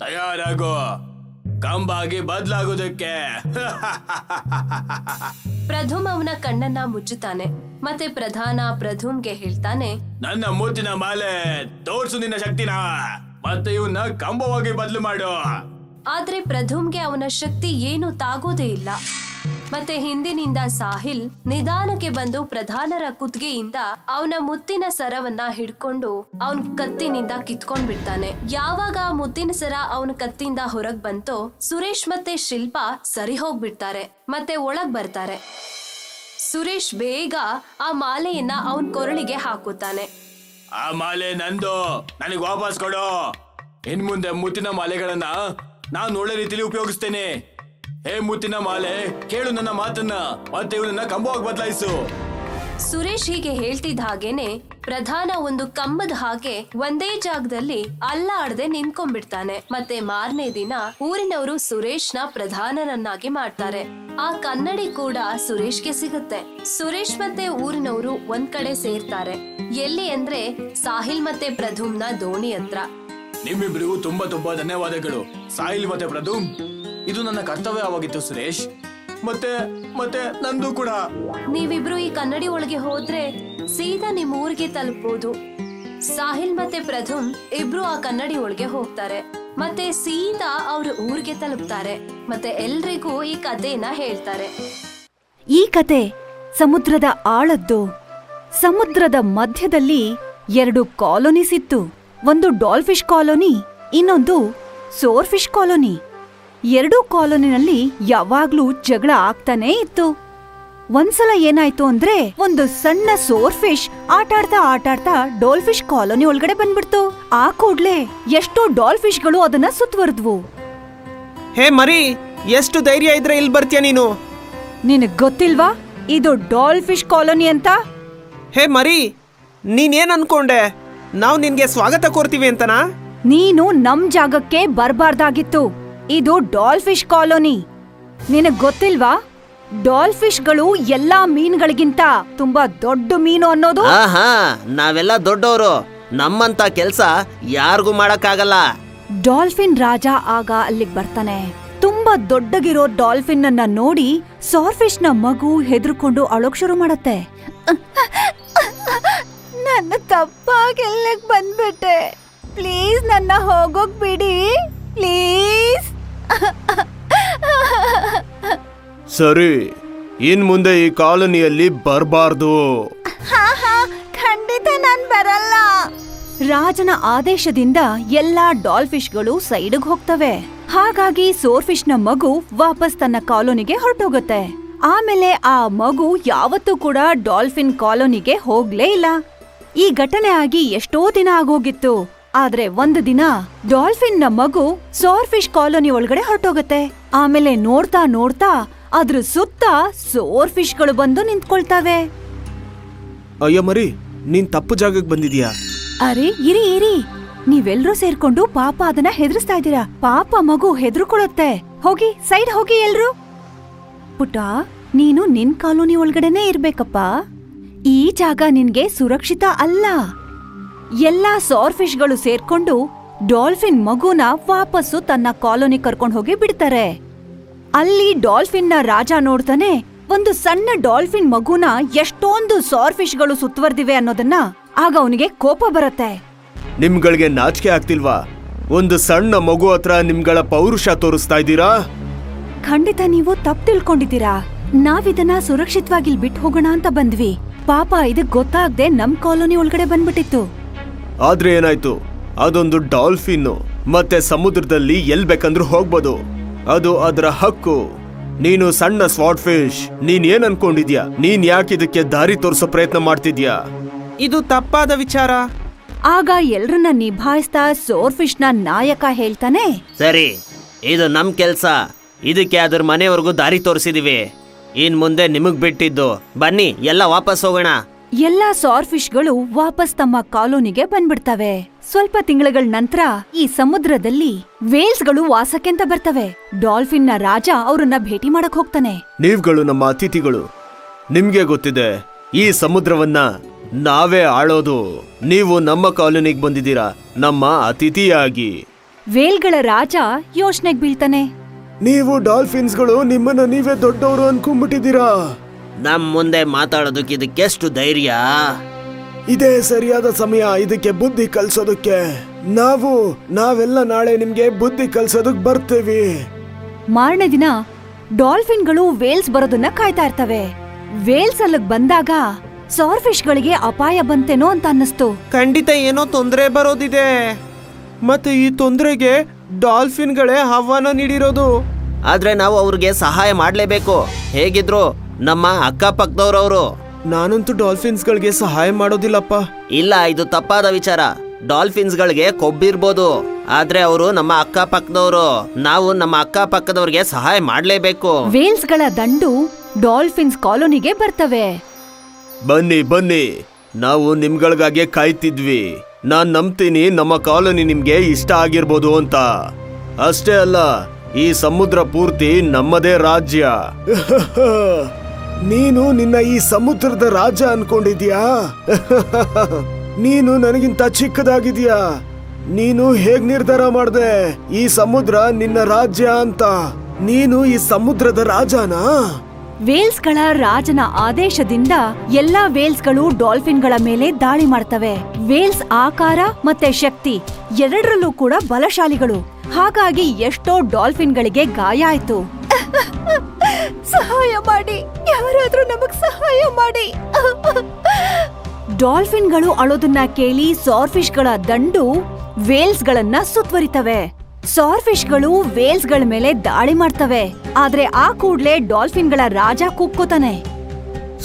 ತಯಾರಾಗೋ, ಕಂಬಾಗಿ ಬದ್ಲಾಗೋದಕ್ಕೆ. ಪ್ರಧುಮ್ ಅವನ ಕಣ್ಣನ್ನ ಮುಚ್ಚುತ್ತಾನೆ. ಮತ್ತೆ ಪ್ರಧಾನ ಪ್ರಧುಮ್ಗೆ ಹೇಳ್ತಾನೆ, ನನ್ನ ಮುತ್ತಿನ ಮಾಲೆ ತೋರ್ಸು ನಿನ್ನ ಶಕ್ತಿನ, ಮತ್ತೆ ಇವನ್ನ ಕಂಬವಾಗಿ ಬದಲು ಮಾಡು. ಆದ್ರೆ ಪ್ರಧುಮ್ಗೆ ಅವನ ಶಕ್ತಿ ಏನು ತಾಗೋದೇ ಇಲ್ಲ. ಮತ್ತೆ ಹಿಂದಿನಿಂದ ಸಾಹಿಲ್ ನಿಧಾನಕ್ಕೆ ಬಂದು ಪ್ರಧಾನರ ಕುತ್ತಿಗೆಯಿಂದ ಅವನ ಮುತ್ತಿನ ಸರವನ್ನ ಹಿಡ್ಕೊಂಡು ಅವನ್ ಕತ್ತಿನಿಂದ ಕಿತ್ಕೊಂಡ್ ಬಿಡ್ತಾನೆ. ಯಾವಾಗ ಆ ಮುತ್ತಿನ ಸರ ಅವನ ಕತ್ತಿಂದ ಹೊರಗ್ ಬಂತೋ ಸುರೇಶ್ ಮತ್ತೆ ಶಿಲ್ಪಾ ಸರಿ ಹೋಗ್ಬಿಡ್ತಾರೆ ಮತ್ತೆ ಒಳಗ್ ಬರ್ತಾರೆ. ಸುರೇಶ್ ಬೇಗ ಆ ಮಾಲೆಯನ್ನ ಅವನ್ ಕೊರಳಿಗೆ ಹಾಕುತ್ತಾನೆ. ಆ ಮಾಲೆ ನಂದು, ನನಗೆ ವಾಪಸ್ ಕೊಡು. ಇನ್ ಮುಂದೆ ಮುತ್ತಿನ ಮಾಲೆಗಳನ್ನ ನಾನು ಒಳ್ಳೆ ರೀತಿಲಿ ಉಪಯೋಗಿಸ್ತೇನೆ. ಹೇ ಮುತ್ತಿನ ಮಾಲೆ, ಕೇಳು ನನ್ನ ಮಾತನ್ನ, ಮತ್ತೆ ಇವನನ್ನ ಕಂಬವಾಗಿ ಬದಲಾಯಿಸು. ಸುರೇಶ್ ಹೀಗೆ ಹೇಳ್ತಿದ್ದ ಹಾಗೇನೆ ಪ್ರಧಾನ ಒಂದು ಕಂಬದ ಹಾಗೆ ಒಂದೇ ಜಾಗದಲ್ಲಿ ಅಲ್ಲಾಡದೆ ನಿಂತ್ಕೊಂಡ್ಬಿಡ್ತಾನೆ. ಮತ್ತೆ ಮಾರನೇ ದಿನ ಊರಿನವರು ಸುರೇಶ್ನ ಪ್ರಧಾನರನ್ನಾಗಿ ಮಾಡ್ತಾರೆ. ಆ ಕನ್ನಡಿ ಕೂಡ ಸುರೇಶ್ಗೆ ಸಿಗುತ್ತೆ. ಸುರೇಶ್ ಮತ್ತೆ ಊರಿನವರು ಒಂದ್ ಕಡೆ ಸೇರ್ತಾರೆ. ಎಲ್ಲಿ ಅಂದ್ರೆ ಸಾಹಿಲ್ ಮತ್ತೆ ಪ್ರಧುಮ್ನ ದೋಣಿ ಹತ್ರ. ನಿಮ್ಮಿಬ್ರಿಗೂ ತುಂಬಾ ತುಂಬಾ ಧನ್ಯವಾದಗಳು ಸಾಹಿಲ್ ಮತ್ತೆ ಪ್ರಧುಮ್. ಇದು ನನ್ನ ಕರ್ತವ್ಯವಾಗಿತ್ತು ಸುರೇಶ್, ಮತ್ತೆ ಮತ್ತೆ ನಂದು ಕೂಡ. ನೀವಿಬ್ರು ಈ ಕನ್ನಡಿ ಒಳಗೆ ಹೋದ್ರೆ ಸೀದಾ ನಿಮ್ ಊರಿಗೆ ತಲುಪಬಹುದು. ಸಾಹಿಲ್ ಮತ್ತೆ ಪ್ರಧುಮ್ ಇಬ್ರು ಆ ಕನ್ನಡಿ ಒಳಗೆ ಹೋಗ್ತಾರೆ ಮತ್ತೆ ಸೀದಾ ಅವ್ರ ಊರಿಗೆ ತಲುಪ್ತಾರೆ. ಮತ್ತೆ ಎಲ್ರಿಗೂ ಈ ಕಥೆನ ಹೇಳ್ತಾರೆ. ಈ ಕತೆ ಸಮುದ್ರದ ಆಳದ್ದು. ಸಮುದ್ರದ ಮಧ್ಯದಲ್ಲಿ 2 ಕಾಲೋನೀಸ್ ಇತ್ತು. ಒಂದು ಡಾಲ್ಫಿಶ್ ಕಾಲೋನಿ, ಇನ್ನೊಂದು ಸೋರ್ಫಿಶ್ ಕಾಲೋನಿ. 2 ಕಾಲೋನಿನಲ್ಲಿ ಯಾವಾಗ್ಲೂ ಜಗಳ ಆಗ್ತಾನೇ ಇತ್ತು. ಒಂದ್ಸಲ ಏನಾಯ್ತು ಅಂದ್ರೆ ಒಂದು ಸಣ್ಣ ಸೋರ್ಫಿಶ್ ಆಟಾಡ್ತಾ ಡಾಲ್ಫಿಶ್ ಕಾಲೋನಿ ಒಳಗಡೆ ಬಂದ್ಬಿಡ್ತು. ಆ ಕೂಡ್ಲೆ ಎಷ್ಟೋ ಡಾಲ್ಫಿಶ್ಗಳು ಅದನ್ನ ಸುತ್ತುವರೆದ್ವು. ಹೇ ಮರಿ, ಎಷ್ಟು ಧೈರ್ಯ ಇದ್ರೆ ಇಲ್ಲಿ ಬರ್ತೀಯ ನೀನು? ನಿನಗ್ ಗೊತ್ತಿಲ್ವಾ ಇದು ಡಾಲ್ಫಿಶ್ ಕಾಲೋನಿ ಅಂತ? ಹೇ ಮರಿ, ನೀನೇನ್ ಅನ್ಕೊಂಡೆ? ನಾವು ನಿನ್ಗೆ ಸ್ವಾಗತ ಕೋರ್ತೀವಿ ಅಂತನಾ? ನೀನು ನಮ್ ಜಾಗಕ್ಕೆ ಬರ್ಬಾರ್ದಾಗಿತ್ತು. ಇದು ಡಾಲ್ಫಿಶ್ ಕಾಲೋನಿ. ನಿನಗ್ ಗೊತ್ತಿಲ್ವಾ ಡಾಲ್ಫಿಶ್ಗಳು ಎಲ್ಲಾ ಮೀನುಗಳಿಗಿಂತ ತುಂಬಾ ದೊಡ್ಡ ಮೀನು ಅನ್ನೋದು? ಆಹಾ, ನಾವೆಲ್ಲ ದೊಡ್ಡವರು, ನಮ್ಮಂತ ಕೆಲ್ಸ ಯಾರಿಗೂ ಮಾಡಕ್ಕಾಗಲ್ಲ. ಡಾಲ್ಫಿನ್ ರಾಜ ಆಗ ಅಲ್ಲಿಗ್ ಬರ್ತಾನೆ. ತುಂಬಾ ದೊಡ್ಡಗಿರೋ ಡಾಲ್ಫಿನ್ ಅನ್ನ ನೋಡಿ ಸಾರ್ಫಿಶ್ ನ ಮಗು ಹೆದರ್ಕೊಂಡು ಅಳೋಕ್ ಶುರು ಮಾಡತ್ತೆ. ನನ್ನ ತಪ್ಪಾಗಿ ಇಲ್ಲಿಗ್ ಬಂದ್ಬಿಟ್ಟೆ, ಪ್ಲೀಸ್ ನನ್ನ ಹೋಗೋಕ್ ಬಿಡಿ, ಪ್ಲೀಸ್. ಸರಿ, ಇನ್ ಮುಂದೆ ಈ ಕಾಲೋನಿಯಲ್ಲಿ ಬರಬಾರ್ದು. ಖಂಡಿತ ನಾನ್ ಬರಲ್ಲ. ರಾಜನ ಆದೇಶದಿಂದ ಎಲ್ಲಾ ಡಾಲ್ಫಿಶ್ಗಳು ಸೈಡ್ಗೆ ಹೋಗ್ತವೆ. ಹಾಗಾಗಿ ಸೋರ್ಫಿಶ್ ನ ಮಗು ವಾಪಸ್ ತನ್ನ ಕಾಲೋನಿಗೆ ಹೊರಟೋಗುತ್ತೆ. ಆಮೇಲೆ ಆ ಮಗು ಯಾವತ್ತೂ ಕೂಡ ಡಾಲ್ಫಿನ್ ಕಾಲೋನಿಗೆ ಹೋಗ್ಲೇ ಇಲ್ಲ. ಈ ಘಟನೆ ಆಗಿ ಎಷ್ಟೋ ದಿನ ಆಗೋಗಿತ್ತು. ಆದ್ರೆ ಒಂದು ದಿನ ಡಾಲ್ಫಿನ್ ನ ಮಗು ಸೋರ್ಫಿಶ್ ಕಾಲೋನಿ ಒಳಗಡೆ ಹೊರಟೋಗತ್ತೆ. ಆಮೇಲೆ ನೋಡ್ತಾ ನೋಡ್ತಾ ಅದ್ರ ಸುತ್ತ ಸೋರ್ಫಿಶ್ಗಳು ಬಂದು ನಿಂತ್ಕೊಳ್ತವೆ. ಅಯ್ಯ ಮರಿ, ನೀನ್ ತಪ್ಪು ಜಾಗಕ್ಕೆ ಬಂದಿದ್ಯಾ. ಅರೆ ಇರಿ, ನೀವೆಲ್ರೂ ಸೇರ್ಕೊಂಡು ಪಾಪ ಅದನ್ನ ಹೆದರ್ಸ್ತಾ ಇದ್ದೀರಾ. ಪಾಪ ಮಗು ಹೆದರ್ಕೊಳತ್ತೆ. ಹೋಗಿ ಸೈಡ್ ಹೋಗಿ ಎಲ್ರು. ಪುಟ್ಟ, ನೀನು ನಿನ್ ಕಾಲೋನಿ ಒಳಗಡೆನೆ ಇರ್ಬೇಕಪ್ಪ. ಈ ಜಾಗ ನಿನ್ಗೆ ಸುರಕ್ಷಿತ ಅಲ್ಲ. ಎಲ್ಲಾ ಸಾರ್ಫಿಶ್ಗಳು ಸೇರ್ಕೊಂಡು ಡಾಲ್ಫಿನ್ ಮಗುನ ವಾಪಸ್ಸು ತನ್ನ ಕಾಲೋನಿ ಕರ್ಕೊಂಡು ಹೋಗಿ ಬಿಡ್ತಾರೆ. ಅಲ್ಲಿ ಡಾಲ್ಫಿನ್ ನ ರಾಜ ನೋಡ್ತಾನೆ, ಒಂದು ಸಣ್ಣ ಡಾಲ್ಫಿನ್ ಮಗುನ ಎಷ್ಟೊಂದು ಸಾರ್ಫಿಶ್ಗಳು ಸುತ್ತುವರೆದಿವೆ ಅನ್ನೋದನ್ನ. ಆಗ ಅವನಿಗೆ ಕೋಪ ಬರುತ್ತೆ. ನಿಮ್ಗಳಿಗೆ ನಾಚಿಕೆ ಆಗ್ತಿಲ್ವಾ? ಒಂದು ಸಣ್ಣ ಮಗು ಹತ್ರ ನಿಮ್ಗಳ ಪೌರುಷ ತೋರಿಸ್ತಾ ಇದ್ದೀರಾ? ಖಂಡಿತ ನೀವು ತಪ್ಪು ತಿಳ್ಕೊಂಡಿದ್ದೀರಾ. ನಾವಿದನ್ನ ಸುರಕ್ಷಿತವಾಗಿ ಬಿಟ್ಟು ಹೋಗೋಣ ಅಂತ ಬಂದ್ವಿ. ಪಾಪ ಇದಕ್ ಗೊತ್ತಾಗ್ದೆ ನಮ್ ಕಾಲೋನಿ ಒಳಗಡೆ ಬಂದ್ಬಿಟ್ಟಿತ್ತು. ಆದ್ರೆ ಏನಾಯ್ತು? ಅದೊಂದು ಡಾಲ್ಫಿನ್, ಮತ್ತೆ ಸಮುದ್ರದಲ್ಲಿ ಎಲ್ ಬೇಕಂದ್ರೂ ಹೋಗ್ಬೋದು. ಅದು ಅದರ ಹಕ್ಕು. ನೀನು ಸಣ್ಣ ಸ್ವಾಟ್ ಫಿಶ್, ನೀನ್ ಏನ್ ಅನ್ಕೊಂಡಿದ್ಯಾ? ನೀನ್ ಯಾಕೆ ಇದಕ್ಕೆ ದಾರಿ ತೋರಿಸೋ ಪ್ರಯತ್ನ ಮಾಡ್ತಿದ್ಯಾ? ಇದು ತಪ್ಪಾದ ವಿಚಾರ. ಆಗ ಎಲ್ರನ್ನ ನಿಭಾಯಿಸ್ತಾ ಸೋರ್ಫಿಶ್ ನ ನಾಯಕ ಹೇಳ್ತಾನೆ, ಸರಿ, ಇದು ನಮ್ ಕೆಲ್ಸ. ಇದಕ್ಕೆ ಅದ್ರ ಮನೆವರೆಗೂ ದಾರಿ ತೋರಿಸಿದೀವಿ. ಇನ್ ಮುಂದೆ ನಿಮಗ್ ಬಿಟ್ಟಿದ್ದು. ಬನ್ನಿ, ಎಲ್ಲ ವಾಪಸ್ ಹೋಗೋಣ. ಎಲ್ಲಾ ಸಾರ್ಫಿಶ್ಗಳು ವಾಪಸ್ ತಮ್ಮ ಕಾಲೋನಿಗೆ ಬಂದ್ಬಿಡ್ತವೆ. ಸ್ವಲ್ಪ ತಿಂಗಳ ನಂತರ ಈ ಸಮುದ್ರದಲ್ಲಿ ವೇಲ್ಸ್ಗಳು ವಾಸಕ್ಕೆಂತ ಬರ್ತವೆ. ಡಾಲ್ಫಿನ್ ನ ರಾಜ ಅವ್ರನ್ನ ಭೇಟಿ ಮಾಡಕ್ ಹೋಗ್ತಾನೆ. ನೀವ್ಗಳು ನಮ್ಮ ಅತಿಥಿಗಳು. ನಿಮ್ಗೆ ಗೊತ್ತಿದೆ, ಈ ಸಮುದ್ರವನ್ನ ನಾವೇ ಆಳೋದು. ನೀವು ನಮ್ಮ ಕಾಲೋನಿಗೆ ಬಂದಿದ್ದೀರಾ ನಮ್ಮ ಅತಿಥಿಯಾಗಿ. ವೇಲ್ಗಳ ರಾಜ ಯೋಚನೆಗ್ ಬೀಳ್ತಾನೆ. ನೀವು ಡಾಲ್ಫಿನ್ಸ್ಗಳು ನಿಮ್ಮನ್ನ ನೀವೇ ದೊಡ್ಡವರು ಅನ್ಕೊಂಡ್ಬಿಟ್ಟಿದ್ದೀರಾ. ನಮ್ ಮುಂದೆ ಮಾತಾಡೋದಕ್ಕೆ ಇದಕ್ಕೆಷ್ಟು ಧೈರ್ಯ? ಇದೇ ಸರಿಯಾದ ಸಮಯ ಇದಕ್ಕೆ ಬುದ್ಧಿ ಕಲ್ಸೋದಕ್ಕೆ. ನಾವೆಲ್ಲ ನಾಳೆ ನಿಮ್ಗೆ ಬುದ್ಧಿ ಕಲ್ಸೋದಕ್ ಬರ್ತೀವಿ. ಮಾರನೇ ದಿನ ಡಾಲ್ಫಿನ್ಗಳು ವೇಲ್ಸ್ ಬರೋದನ್ನ ಕಾಯ್ತಾ ಇರ್ತವೆ. ವೇಲ್ಸ್ ಅಲ್ಲಿಗ್ ಬಂದಾಗ ಸಾರ್ಫಿಶ್ಗಳಿಗೆ ಅಪಾಯ ಬಂತೇನೋ ಅಂತ ಅನ್ನಿಸ್ತು. ಖಂಡಿತ ಏನೋ ತೊಂದರೆ ಬರೋದಿದೆ. ಮತ್ತೆ ಈ ತೊಂದರೆಗೆ ಡಾಲ್ಫಿನ್ಗಳೇ ಆಹ್ವಾನ ನೀಡಿರೋದು. ಆದ್ರೆ ನಾವು ಅವ್ರಿಗೆ ಸಹಾಯ ಮಾಡ್ಲೇಬೇಕು. ಹೇಗಿದ್ರು ನಮ್ಮ ಅಕ್ಕಪಕ್ಕದವ್ರವ್ರು. ನಾನಂತೂ ಡಾಲ್ಫಿನ್ಸ್ಗಳಿಗೆ ಸಹಾಯ ಮಾಡೋದಿಲ್ಲಪ್ಪ. ಇಲ್ಲ, ಇದು ತಪ್ಪಾದ ವಿಚಾರ. ಡಾಲ್ಫಿನ್ಸ್ಗಳಿಗೆ ಕೊಬ್ಬಿರ್ಬೋದು, ಆದ್ರೆ ಅವರು ನಮ್ಮ ಅಕ್ಕಪಕ್ಕದವ್ರು. ನಾವು ನಮ್ಮ ಅಕ್ಕಪಕ್ಕದವ್ರಿಗೆ ಸಹಾಯ ಮಾಡ್ಲೇಬೇಕು. ವೇಲ್ಸ್ಗಳ ದಂಡು ಡಾಲ್ಫಿನ್ಸ್ ಕಾಲೋನಿಗೆ ಬರ್ತವೆ. ಬನ್ನಿ, ನಾವು ನಿಮ್ಗಳಿಗಾಗೆ ಕಾಯ್ತಿದ್ವಿ. ನಾನ್ ನಂಬ್ತೀನಿ ನಮ್ಮ ಕಾಲೋನಿ ನಿಮ್ಗೆ ಇಷ್ಟ ಆಗಿರ್ಬೋದು ಅಂತ. ಅಷ್ಟೇ ಅಲ್ಲ, ಈ ಸಮುದ್ರ ಪೂರ್ತಿ ನಮ್ಮದೇ ರಾಜ್ಯ. ನೀನು ನಿನ್ನ ಈ ಸಮುದ್ರದ ರಾಜ ಅನ್ಕೊಂಡಿದ್ಯಾ? ನೀನು ನನಗಿಂತ ಚಿಕ್ಕದಾಗಿದ್ಯಾ? ನೀನು ಹೇಗ್ ನಿರ್ಧಾರ ಮಾಡ್ದೆ ಈ ಸಮುದ್ರ ನಿನ್ನ ರಾಜ್ಯ ಅಂತ? ನೀನು ಈ ಸಮುದ್ರದ ರಾಜನಾ? ವೇಲ್ಸ್ಗಳ ರಾಜನ ಆದೇಶದಿಂದ ಎಲ್ಲಾ ವೇಲ್ಸ್ಗಳು ಡಾಲ್ಫಿನ್ಗಳ ಮೇಲೆ ದಾಳಿ ಮಾಡ್ತವೆ. ವೇಲ್ಸ್ ಆಕಾರ ಮತ್ತೆ ಶಕ್ತಿ ಎರಡರಲ್ಲೂ ಕೂಡ ಬಲಶಾಲಿಗಳು. ಹಾಗಾಗಿ ಎಷ್ಟೋ ಡಾಲ್ಫಿನ್ಗಳಿಗೆ ಗಾಯ ಆಯ್ತು. ಸಹಾಯ ಮಾಡಿ, ಯಾರಾದ್ರೂ ನಮಗ್ ಸಹಾಯ ಮಾಡಿ. ಡಾಲ್ಫಿನ್ಗಳು ಅಳೋದನ್ನ ಕೇಳಿ ಸಾರ್ಫಿಶ್ಗಳ ದಂಡು ವೇಲ್ಸ್ಗಳನ್ನ ಸುತ್ತುವರಿತವೆ. ಸಾರ್ಫಿಶ್ಗಳು ವೇಲ್ಸ್ಗಳ ಮೇಲೆ ದಾಳಿ ಮಾಡ್ತವೆ. ಆದ್ರೆ ಆ ಕೂಡ್ಲೆ ಡಾಲ್ಫಿನ್ಗಳ ರಾಜ ಕೂಗ್ಕೋತಾನೆ,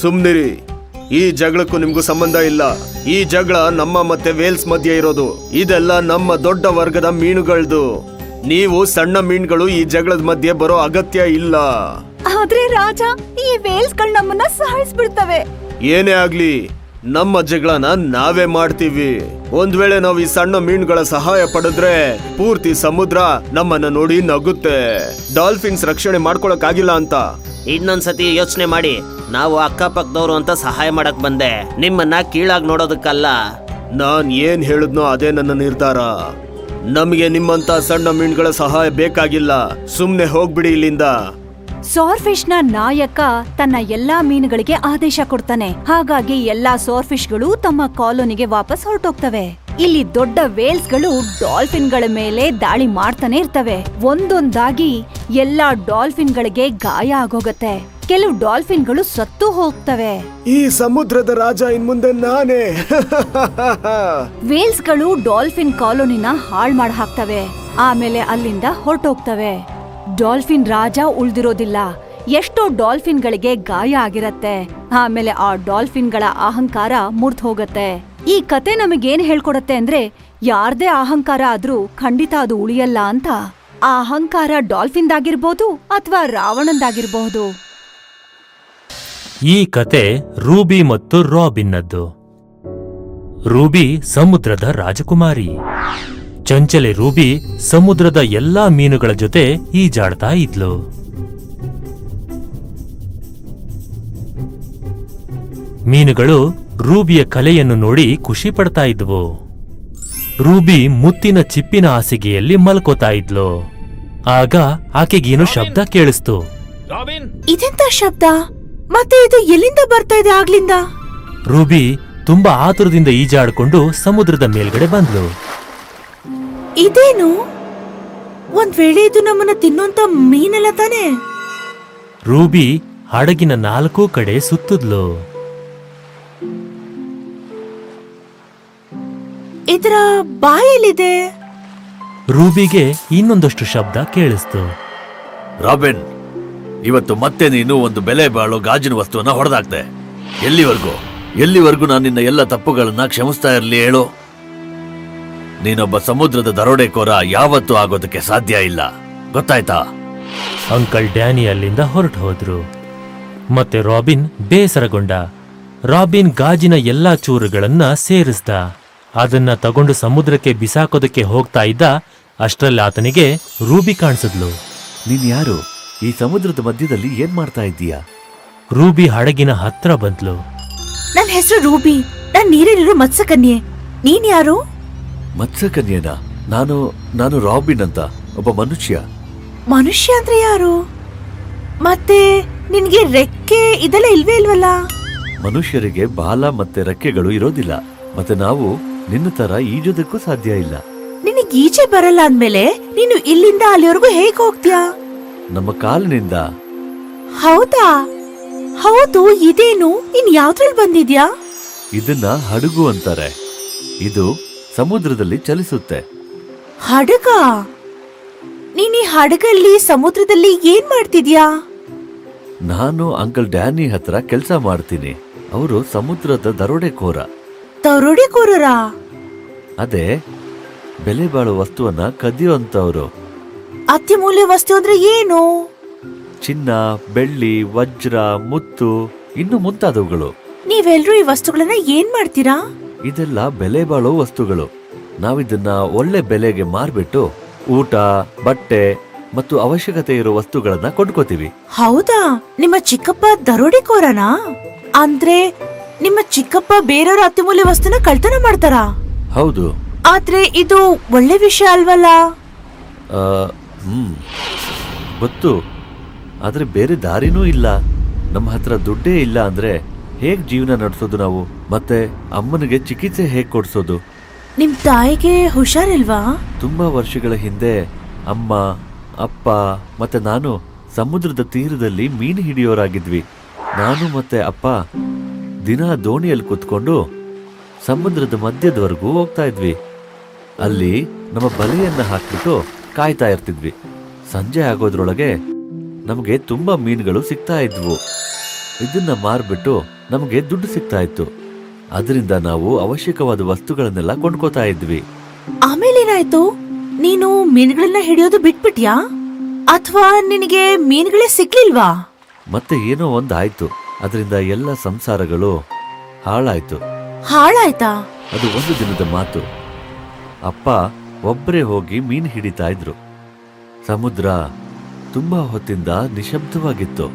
ಸುಮ್ನಿರಿ, ಈ ಜಗಳಕ್ಕೂ ನಿಮ್ಗೂ ಸಂಬಂಧ ಇಲ್ಲ. ಈ ಜಗಳ ನಮ್ಮ ಮತ್ತೆ ವೇಲ್ಸ್ ಮಧ್ಯೆ ಇರೋದು. ಇದೆಲ್ಲ ನಮ್ಮ ದೊಡ್ಡ ವರ್ಗದ ಮೀನುಗಳದು. ನೀವು ಸಣ್ಣ ಮೀನುಗಳು ಈ ಜಗಳದ ಮಧ್ಯೆ ಬರೋ ಅಗತ್ಯ ಇಲ್ಲ. ಆದ್ರೆ ರಾಜ, ಈ ವೇಲ್ಸ್ಗಳು ನಮ್ಮನ್ನ ಸಾಯಿಸ್ಬಿಡ್ತವೆ. ಏನೇ ಆಗ್ಲಿ, ನಮ್ಮ ಜಗಳನ ನಾವೇ ಮಾಡ್ತೀವಿ. ಒಂದ್ ವೇಳೆ ನಾವು ಈ ಸಣ್ಣ ಮೀನುಗಳ ಸಹಾಯ ಪಡೆದ್ರೆ ಪೂರ್ತಿ ಸಮುದ್ರ ನಮ್ಮನ್ನ ನೋಡಿ ನಗುತ್ತೆ. ಡಾಲ್ಫಿನ್ಸ್ ರಕ್ಷಣೆ ಮಾಡ್ಕೊಳಕ್ಕಾಗಿಲ್ಲ ಅಂತ. ಇನ್ನೊಂದ್ಸತಿ ಯೋಚನೆ ಮಾಡಿ. ನಾವು ಅಕ್ಕಪಕ್ಕದವ್ರು ಅಂತ ಸಹಾಯ ಮಾಡಕ್ ಬಂದೆ, ನಿಮ್ಮನ್ನ ಕೀಳಾಗಿ ನೋಡೋದಕ್ಕಲ್ಲ. ನಾನ್ ಏನ್ ಹೇಳಿದ್ನೋ ಅದೇ ನನ್ನ ನಿರ್ಧಾರ. ನಮಗೆ ನಿಮ್ಮಂತ ಸಣ್ಣ ಮೀನುಗಳ ಸಹಾಯ ಬೇಕಾಗಿಲ್ಲ. ಸುಮ್ನೆ ಹೋಗ್ಬಿಡಿ ಇಲ್ಲಿಂದ. ಸಾರ್ಫಿಶ್ನ ನಾಯಕ ತನ್ನ ಎಲ್ಲಾ ಮೀನುಗಳಿಗೆ ಆದೇಶ ಕೊಡ್ತಾನೆ. ಹಾಗಾಗಿ ಎಲ್ಲಾ ಸಾರ್ಫಿಶ್ಗಳು ತಮ್ಮ ಕಾಲೋನಿಗೆ ವಾಪಸ್ ಹೊರಟೋಗ್ತವೆ. ಇಲ್ಲಿ ದೊಡ್ಡ ವೇಲ್ಸ್ಗಳು ಡಾಲ್ಫಿನ್ಗಳ ಮೇಲೆ ದಾಳಿ ಮಾಡ್ತಾನೆ ಇರ್ತವೆ. ಒಂದೊಂದಾಗಿ ಎಲ್ಲಾ ಡಾಲ್ಫಿನ್ಗಳಿಗೆ ಗಾಯ ಆಗೋಗತ್ತೆ. ಕೆಲವು ಡಾಲ್ಫಿನ್ಗಳು ಸತ್ತು ಹೋಗ್ತವೆ. ಈ ಸಮುದ್ರದ ರಾಜ ಇನ್ ಮುಂದೆ ನಾನೇ. ವೇಲ್ಸ್ಗಳು ಡಾಲ್ಫಿನ್ ಕಾಲೋನಿನ ಹಾಳ್ ಮಾಡಿ ಹಾಕ್ತವೆ. ಆಮೇಲೆ ಅಲ್ಲಿಂದ ಹೊರಟೋಗ್ತವೆ. ಡಾಲ್ಫಿನ್ ರಾಜ ಉಳ್ದಿರೋದಿಲ್ಲ. ಎಷ್ಟೋ ಡಾಲ್ಫಿನ್ಗಳಿಗೆ ಗಾಯ ಆಗಿರತ್ತೆ. ಆಮೇಲೆ ಆ ಡಾಲ್ಫಿನ್ಗಳ ಅಹಂಕಾರ ಮುರ್ದ್ ಹೋಗತ್ತೆ. ಈ ಕತೆ ನಮಗೇನ್ ಹೇಳ್ಕೊಡತ್ತೆ ಅಂದ್ರೆ, ಯಾರ್ದೇ ಅಹಂಕಾರ ಆದ್ರೂ ಖಂಡಿತ ಅದು ಉಳಿಯಲ್ಲ ಅಂತ. ಆ ಅಹಂಕಾರ ಡಾಲ್ಫಿನ್ದಾಗಿರ್ಬೋದು ಅಥವಾ ರಾವಣಂದಾಗಿರ್ಬಹುದು. ಈ ಕತೆ ರೂಬಿ ಮತ್ತು ರಾಬಿನ್ನದ್ದು. ರೂಬಿ ಸಮುದ್ರದ ರಾಜಕುಮಾರಿ. ಚಂಚಲೆ ರೂಬಿ ಸಮುದ್ರದ ಎಲ್ಲಾ ಮೀನುಗಳ ಜೊತೆ ಈಜಾಡ್ತಾ ಇದ್ಲು. ಮೀನುಗಳು ರೂಬಿಯ ಕಲೆಯನ್ನು ನೋಡಿ ಖುಷಿ ಪಡ್ತಾ ಇದ್ವು. ರೂಬಿ ಮುತ್ತಿನ ಚಿಪ್ಪಿನ ಹಾಸಿಗೆಯಲ್ಲಿ ಮಲ್ಕೋತಾ ಇದ್ಲು. ಆಗ ಆಕೆಗೇನು ಶಬ್ದ ಕೇಳಿಸ್ತು. ಇದೆಂತ ಶಬ್ದ? ಮತ್ತೆ ಇದು ಎಲ್ಲಿಂದ ಬರ್ತಾ ಇದೆ ಆಗ್ಲಿಂದ? ರೂಬಿ ತುಂಬಾ ಆತುರದಿಂದ ಈಜಾಡ್ಕೊಂಡು ಸಮುದ್ರದ ಮೇಲ್ಗಡೆ ಬಂದ್ಲು. ಇದೇನು? ಒಂದ್ ವೇಳೆ ಇದು ನಮ್ಮನ್ನ ತಿನ್ನೋಂತ ಮೀನಲ್ಲ ತಾನೆ? ರೂಬಿ ಹಡಗಿನ 4 ಕಡೆ ಸುತ್ತಿದ್ಲು. ಇದರ ಬಾಯಲ್ಲಿದೆ. ರೂಬಿಗೆ ಇನ್ನೊಂದಷ್ಟು ಶಬ್ದ ಕೇಳಿಸ್ತು. ರಾಬಿನ್, ಇವತ್ತು ಮತ್ತೆ ನೀನು ಒಂದು ಬೆಲೆ ಬಾಳೋ ಗಾಜಿನ ವಸ್ತುವನ್ನ ಹೊಡೆದಾಕ್ದೆ. ಎಲ್ಲಿವರೆಗೂ ನಾನು ನಿನ್ನ ಎಲ್ಲ ತಪ್ಪುಗಳನ್ನ ಕ್ಷಮಿಸ್ತಾ ಇರಲಿ ಹೇಳು? ನೀನೊಬ್ಬ ಸಮುದ್ರದ ದರೋಡೆಕೋರ ಯಾವತ್ತೂ ಆಗೋದಕ್ಕೆ ಸಾಧ್ಯ ಇಲ್ಲ, ಗೊತ್ತಾಯ್ತಾ? ಅಂಕಲ್ ಡ್ಯಾನಿ ಅಲ್ಲಿಂದ ಹೊರಟು ಹೋದ್ರು. ಮತ್ತೆ ರಾಬಿನ್ ಬೇಸರಗೊಂಡ. ರಾಬಿನ್ ಗಾಜಿನ ಎಲ್ಲಾ ಚೂರುಗಳನ್ನ ಸೇರಿಸ್ದ. ಅದನ್ನ ತಗೊಂಡು ಸಮುದ್ರಕ್ಕೆ ಬಿಸಾಕೋದಕ್ಕೆ ಹೋಗ್ತಾ ಇದ್ದ. ಅಷ್ಟ್ರಲ್ಲಿ ಆತನಿಗೆ ರೂಬಿ ಕಾಣಿಸಿದ್ಲು. ನೀನ್ ಯಾರು? ಈ ಸಮುದ್ರದ ಮಧ್ಯದಲ್ಲಿ ಏನ್ ಮಾಡ್ತಾ ಇದ್ದೀಯಾ? ರೂಬಿ ಹಡಗಿನ ಹತ್ರ ಬಂದ್ಲು. ನನ್ ಹೆಸರು ರೂಬಿ. ನಾನ್ ನೀರಲ್ಲಿರೋ ಮತ್ಸ್ಯಕನ್ಯೆ. ನೀನ್ ಯಾರು? ಮತ್ಸ್ಯಕನ್ಯೇನಾ? ನಾನು ರಾಬಿನ್ ಅಂತ, ಒಬ್ಬ ಮನುಷ್ಯ. ಮನುಷ್ಯ ಅಂದ್ರೆ ಯಾರು? ಮತ್ತೆ ನಿನ್ಗೆ ರೆಕ್ಕೆ ಇದೆಲ್ಲ ಇಲ್ವೇ ಇಲ್ವಲ್ಲ? ಮನುಷ್ಯರಿಗೆ ಬಾಲ ಮತ್ತೆ ರೆಕ್ಕೆಗಳು ಇರೋದಿಲ್ಲ, ಮತ್ತೆ ನಾವು ನಿನ್ನ ತರ ಈಜೋದಕ್ಕೂ ಸಾಧ್ಯ ಇಲ್ಲ. ನಿನಗ್ ಈಚೆ ಬರಲ್ಲ ಅಂದ್ಮೇಲೆ ನೀನು ಇಲ್ಲಿಂದ ಅಲ್ಲಿವರೆಗೂ ಹೇಗ್ ಹೋಗ್ತೀಯಾ? ನಮ್ಮ ಕಾಲಿನಿಂದ. ಹೌದಾ? ಹೌದು, ಇದೇನು ಇನ್ ಯಾವ್ದ್ರಲ್ಲಿ ಬಂದಿದ್ಯಾ? ಇದನ್ನ ಹಡಗು ಅಂತಾರೆ. ಇದು ಸಮುದ್ರದಲ್ಲಿ ಚಲಿಸುತ್ತೆ. ಹಡಗ? ನೀನ್ ಈ ಹಡಗಲ್ಲಿ ಸಮುದ್ರದಲ್ಲಿ ಏನ್ ಮಾಡ್ತಿದ್ಯಾ? ನಾನು ಅಂಕಲ್ ಡ್ಯಾನಿ ಹತ್ರ ಕೆಲಸ ಮಾಡ್ತೀನಿ. ಅವರು ಸಮುದ್ರದ ದರೋಡೆಕೋರ. ದರೋಡೆಕೋರರ? ಅದೇ ಬೆಲೆ ಬಾಳೋ ವಸ್ತುವನ್ನ ಕದಿಯುವಂತವ್ರು. ಅತ್ಯಮೂಲ್ಯ ವಸ್ತು ಅಂದ್ರೆ ಏನು? ಚಿನ್ನ, ಬೆಳ್ಳಿ, ವಜ್ರ, ಮುತ್ತು, ಇನ್ನು ಮುಂತಾದವುಗಳು. ನೀವೆಲ್ರೂ ಈ ವಸ್ತುಗಳನ್ನ ಏನ್ ಮಾಡ್ತೀರಾ? ಇದೆಲ್ಲ ಬೆಲೆ ಬಾಳೋ ವಸ್ತುಗಳು. ನಾವಿದನ್ನ ಒಳ್ಳೆ ಬೆಲೆಗೆ ಮಾರ್ಬಿಟ್ಟು ಊಟ, ಬಟ್ಟೆ ಮತ್ತು ಅವಶ್ಯಕತೆ ಇರೋ ವಸ್ತುಗಳನ್ನ ಕೊಂಡ್ಕೋತೀವಿ. ಹೌದಾ? ನಿಮ್ಮ ಚಿಕ್ಕಪ್ಪ ದರೋಡೆಕೋರನಾ? ಅಂದ್ರೆ ನಿಮ್ಮ ಚಿಕ್ಕಪ್ಪ ಬೇರೆಯವ್ರ ಅತ್ಯಮೂಲ್ಯ ವಸ್ತುನ ಕಳ್ತನ ಮಾಡ್ತಾರಾ? ಹೌದು. ಆದ್ರೆ ಇದು ಒಳ್ಳೆ ವಿಷಯ ಅಲ್ವಲ್ಲ? ಆ, ಗೊತ್ತು. ಆದ್ರೆ ಬೇರೆ ದಾರಿನೂ ಇಲ್ಲ. ನಮ್ಮ ಹತ್ರ ದುಡ್ಡೇ ಇಲ್ಲ ಅಂದ್ರೆ ಹೇಗ್ ಜೀವನ ನಡೆಸೋದು ನಾವು? ಮತ್ತೆ ಅಮ್ಮನಿಗೆ ಚಿಕಿತ್ಸೆ ಹೇಗ್ ಕೊಡ್ಸೋದು? ನಿಮ್ ತಾಯಿಗೆ ಹುಷಾರಿಲ್ವಾ? ತುಂಬಾ ವರ್ಷಗಳ ಹಿಂದೆ ಅಮ್ಮ, ಅಪ್ಪ ಮತ್ತೆ ನಾನು ಸಮುದ್ರದ ತೀರದಲ್ಲಿ ಮೀನು ಹಿಡಿಯೋರಾಗಿದ್ವಿ. ನಾನು ಮತ್ತೆ ಅಪ್ಪ ದಿನ ದೋಣಿಯಲ್ಲಿ ಕುತ್ಕೊಂಡು ಸಮುದ್ರದ ಮಧ್ಯದವರೆಗೂ ಹೋಗ್ತಾ ಇದ್ವಿ. ಅಲ್ಲಿ ನಮ್ಮ ಬಲೆಯನ್ನ ಹಾಕ್ಬಿಟ್ಟು ಕಾಯ್ತಾ ಇರ್ತಿದ್ವಿ. ಸಂಜೆ ಆಗೋದ್ರೊಳಗೆ ನಮಗೆ ತುಂಬಾ ಮೀನುಗಳು ಸಿಗ್ತಾ ಇದ್ವು. ಇದನ್ನ ಮಾರ್ಬಿಟ್ಟು ನಮಗೆ ದುಡ್ಡು ಸಿಗ್ತಾ ಇತ್ತು. ಅದರಿಂದ ನಾವು ಅವಶ್ಯಕವಾದ ವಸ್ತುಗಳನ್ನೆಲ್ಲ ಕೊಂಡ್ಕೋತಾ ಇದ್ವಿ. ಆಮೇಲೇನಾಯ್ತು? ನೀನು ಮೀನುಗಳನ್ನ ಹಿಡಿಯೋದು ಬಿಟ್ಬಿಟ್ಯಾ? ಅಥವಾ ನಿನಗೆ ಮೀನುಗಳೇ ಸಿಗ್ಲಿಲ್ವಾ? ಮತ್ತೆ ಏನೋ ಒಂದಾಯ್ತು. ಅದರಿಂದ ಎಲ್ಲ ಸಂಸಾರಗಳು ಹಾಳಾಯ್ತು. ಹಾಳಾಯ್ತಾ? ಅದು ಒಂದು ದಿನದ ಮಾತು. ಅಪ್ಪ ಒಬ್ಬರೇ ಹೋಗಿ ಮೀನು ಹಿಡಿತಾ ಇದ್ರು. ಸಮುದ್ರ ತುಂಬಾ ಹೊತ್ತಿಂದ ನಿಶಬ್ದವಾಗಿತ್ತು.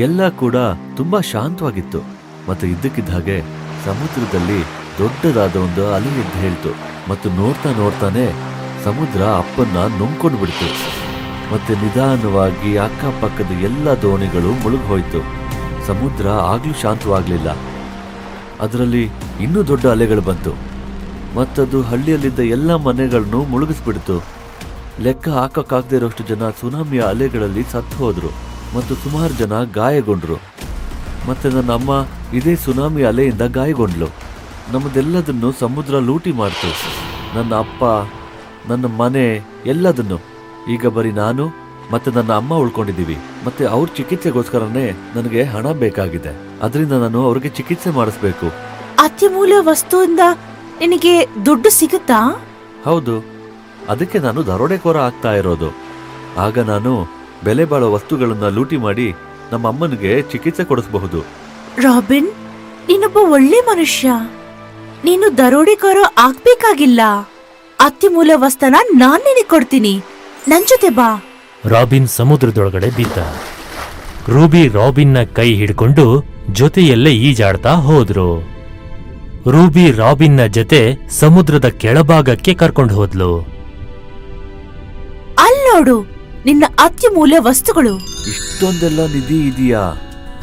ಎಲ್ಲ ಕೂಡ ತುಂಬಾ ಶಾಂತವಾಗಿತ್ತು. ಮತ್ತೆ ಇದ್ದಕ್ಕಿದ್ದ ಹಾಗೆ ಸಮುದ್ರದಲ್ಲಿ ದೊಡ್ಡದಾದ ಒಂದು ಅಲೆ ಎದ್ದು ಹೇಳ್ತು. ಮತ್ತು ನೋಡ್ತಾ ನೋಡ್ತಾನೆ ಸಮುದ್ರ ಅಪ್ಪನ್ನ ನುಂಗ್ಕೊಂಡು ಬಿಡ್ತು. ಮತ್ತೆ ನಿಧಾನವಾಗಿ ಅಕ್ಕಪಕ್ಕದ ಎಲ್ಲ ದೋಣಿಗಳು ಮುಳುಗೋಯ್ತು. ಸಮುದ್ರ ಆಗ್ಲೂ ಶಾಂತವಾಗ್ಲಿಲ್ಲ. ಅದರಲ್ಲಿ ಇನ್ನೂ ದೊಡ್ಡ ಅಲೆಗಳು ಬಂತು. ಮತ್ತದು ಹಳ್ಳಿಯಲ್ಲಿದ್ದ ಎಲ್ಲ ಮನೆಗಳನ್ನು ಮುಳುಗಿಸ್ಬಿಡ್ತು. ಲೆಕ್ಕ ಹಾಕಕ್ಕಾಗದೇ ಇರೋಷ್ಟು ಜನ ಸುನಾಮಿಯ ಅಲೆಗಳಲ್ಲಿ ಸತ್ತು ಹೋದ್ರು ಮತ್ತು ಸುಮಾರು ಜನ ಗಾಯಗೊಂಡ್ರು. ಮತ್ತೆ ನನ್ನ ಅಮ್ಮ ಇದೇ ಸುನಾಮಿ ಅಲೆಯಿಂದ ಗಾಯಗೊಂಡ್ಲು. ನಮ್ಮದೆಲ್ಲದನ್ನು ಸಮುದ್ರ ಲೂಟಿ ಮಾಡ್ತು. ನನ್ನ ಅಪ್ಪ, ನನ್ನ ಮನೆ, ಎಲ್ಲದನ್ನು. ಈಗ ಬರೀ ನಾನು ಮತ್ತೆ ನನ್ನ ಅಮ್ಮ ಉಳ್ಕೊಂಡಿದ್ದೀವಿ. ಮತ್ತೆ ಅವ್ರ ಚಿಕಿತ್ಸೆಗೋಸ್ಕರನೇ ನನಗೆ ಹಣ ಬೇಕಾಗಿದೆ. ಅದರಿಂದ ನಾನು ಅವ್ರಿಗೆ ಚಿಕಿತ್ಸೆ ಮಾಡಿಸ್ಬೇಕು. ಅತ್ಯಮೂಲ್ಯ ವಸ್ತುವಿಂದ ನಿನಗೆ ದುಡ್ಡು ಸಿಗುತ್ತಾ? ಹೌದು, ಅದಕ್ಕೆ ನಾನು ದರೋಡೆಕೋರ ಆಗ್ತಾ ಇರೋದು. ಆಗ ನಾನು ಬೆಲೆ ಬಾಳೋ ವಸ್ತುಗಳನ್ನ ಲೂಟಿ ಮಾಡಿ ನಮ್ಮ ಅಮ್ಮನಿಗೆ ಚಿಕಿತ್ಸೆ ಕೊಡಿಸಬಹುದು. ರಾಬಿನ್, ನೀನೊಬ್ಬ ಒಳ್ಳೆ ಮನುಷ್ಯ. ನೀನು ದರೋಡೆಕೋರ ಆಗ್ಬೇಕಾಗಿಲ್ಲ. ಅತ್ಯಮೂಲ್ಯ ವಸ್ತುನ ನಾನ್ ನಿನಗೆ ಕೊಡ್ತೀನಿ. ನನ್ ಜೊತೆ ಬಾ. ರಾಬಿನ್ ಸಮುದ್ರದೊಳಗಡೆ ಬಿದ್ದ. ರೂಬಿ ರಾಬಿನ್ನ ಕೈ ಹಿಡ್ಕೊಂಡು ಜೊತೆಯಲ್ಲೇ ಈಜಾಡ್ತಾ ಹೋದ್ರು. ರೂಬಿ ರಾಬಿನ್ನ ಜೊತೆ ಸಮುದ್ರದ ಕೆಳಭಾಗಕ್ಕೆ ಕರ್ಕೊಂಡು ಹೋದ್ಲು. ಅಲ್ಲೋಡು, ನಿನ್ನ ಅತ್ಯಮೂಲ್ಯ ವಸ್ತುಗಳು. ಇಷ್ಟೊಂದೆಲ್ಲ ನಿಧಿ ಇದೆಯಾ?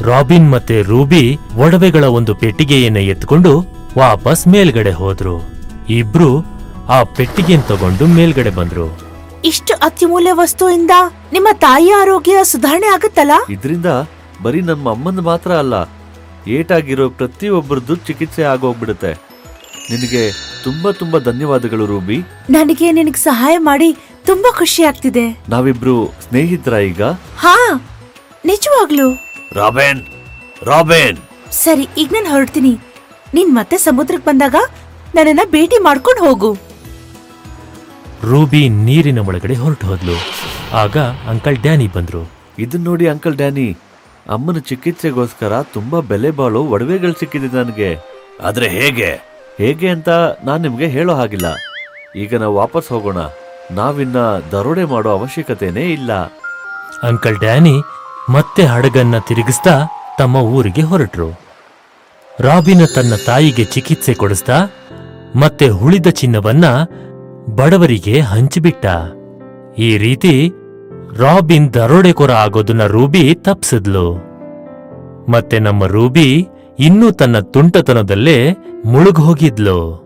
ರಾಬಿನ್ ಮತ್ತೆ ರೂಬಿ ಒಡವೆಗಳ ಒಂದು ಪೆಟ್ಟಿಗೆಯನ್ನ ಎತ್ಕೊಂಡು ವಾಪಸ್ ಮೇಲ್ಗಡೆ ಹೋದ್ರು. ಇಬ್ರು ಆ ಪೆಟ್ಟಿಗೆನ್ ತಗೊಂಡು ಮೇಲ್ಗಡೆ ಬಂದ್ರು. ಇಷ್ಟು ಅತ್ಯಮೂಲ್ಯ ವಸ್ತುವಿಂದ ನಿಮ್ಮ ತಾಯಿಯ ಆರೋಗ್ಯ ಸುಧಾರಣೆ ಆಗುತ್ತಲ್ಲ? ಇದರಿಂದ ಬರೀ ನಮ್ಮ ಅಮ್ಮನ ಮಾತ್ರ ಅಲ್ಲ, ಏಟಾಗಿರೋ ಪ್ರತಿಯೊಬ್ಬರದ್ದು ಚಿಕಿತ್ಸೆ ಆಗೋಗ್ಬಿಡುತ್ತೆ. ನಿನಗೆ ತುಂಬಾ ತುಂಬಾ ಧನ್ಯವಾದಗಳು ರೂಬಿ. ನನಗೆ ನಿನಗೆ ಸಹಾಯ ಮಾಡಿ ತುಂಬಾ ಖುಷಿ ಆಗ್ತಿದೆ. ನಾವಿಬ್ರು ಸ್ನೇಹಿತರ ಈಗ? ಹಾ, ನಿಜವಾಗ್ಲು. Robin, robin. ಸರಿ, ಈಗ ನಾನು ಹೊರಡ್ತೀನಿ. ನೀನ್ ಮತ್ತೆ ಸಮುದ್ರಕ್ಕೆ ಬಂದಾಗ ನನ್ನನ್ನ ಭೇಟಿ ಮಾಡ್ಕೊಂಡು ಹೋಗು. ರೂಬಿ ನೀರಿನ ಒಳಗಡೆ ಹೊರಟು ಹೋದ್ಲು. ಆಗ ಅಂಕಲ್ ಡ್ಯಾನಿ ಬಂದ್ರು. ಇದನ್ ನೋಡಿ ಅಂಕಲ್ ಡ್ಯಾನಿ, ಅಮ್ಮನ ಚಿಕಿತ್ಸೆಗೋಸ್ಕರ ತುಂಬಾ ಬೆಲೆ ಬಾಳೋ ಒಡವೆಗಳು ಸಿಕ್ಕಿದೆ ನನಗೆ. ಆದ್ರೆ ಹೇಗೆ ಅಂತ ನಾನ್ ನಿಮ್ಗೆ ಹೇಳೋ ಹಾಗಿಲ್ಲ. ಈಗ ನಾವು ವಾಪಸ್ ಹೋಗೋಣ. ನಾವಿನ್ನ ದರೋಡೆ ಮಾಡೋ ಅವಶ್ಯಕತೆನೇ ಇಲ್ಲ. ಅಂಕಲ್ ಡ್ಯಾನಿ ಮತ್ತೆ ಹಡಗನ್ನ ತಿರುಗಿಸ್ತಾ ತಮ್ಮ ಊರಿಗೆ ಹೊರಟ್ರು. ರಾಬಿನ ತನ್ನ ತಾಯಿಗೆ ಚಿಕಿತ್ಸೆ ಕೊಡಿಸ್ತಾ ಮತ್ತೆ ಉಳಿದ ಚಿನ್ನವನ್ನ ಬಡವರಿಗೆ ಹಂಚಿಬಿಟ್ಟ. ಈ ರೀತಿ ರಾಬಿನ್ ದರೋಡೆಕೋರ ಆಗೋದನ್ನ ರೂಬಿ ತಪ್ಪಿಸಿದ್ಲು. ಮತ್ತೆ ನಮ್ಮ ರೂಬಿ ಇನ್ನೂ ತನ್ನ ತುಂಟತನದಲ್ಲೇ ಮುಳುಗೋಗಿದ್ಲು.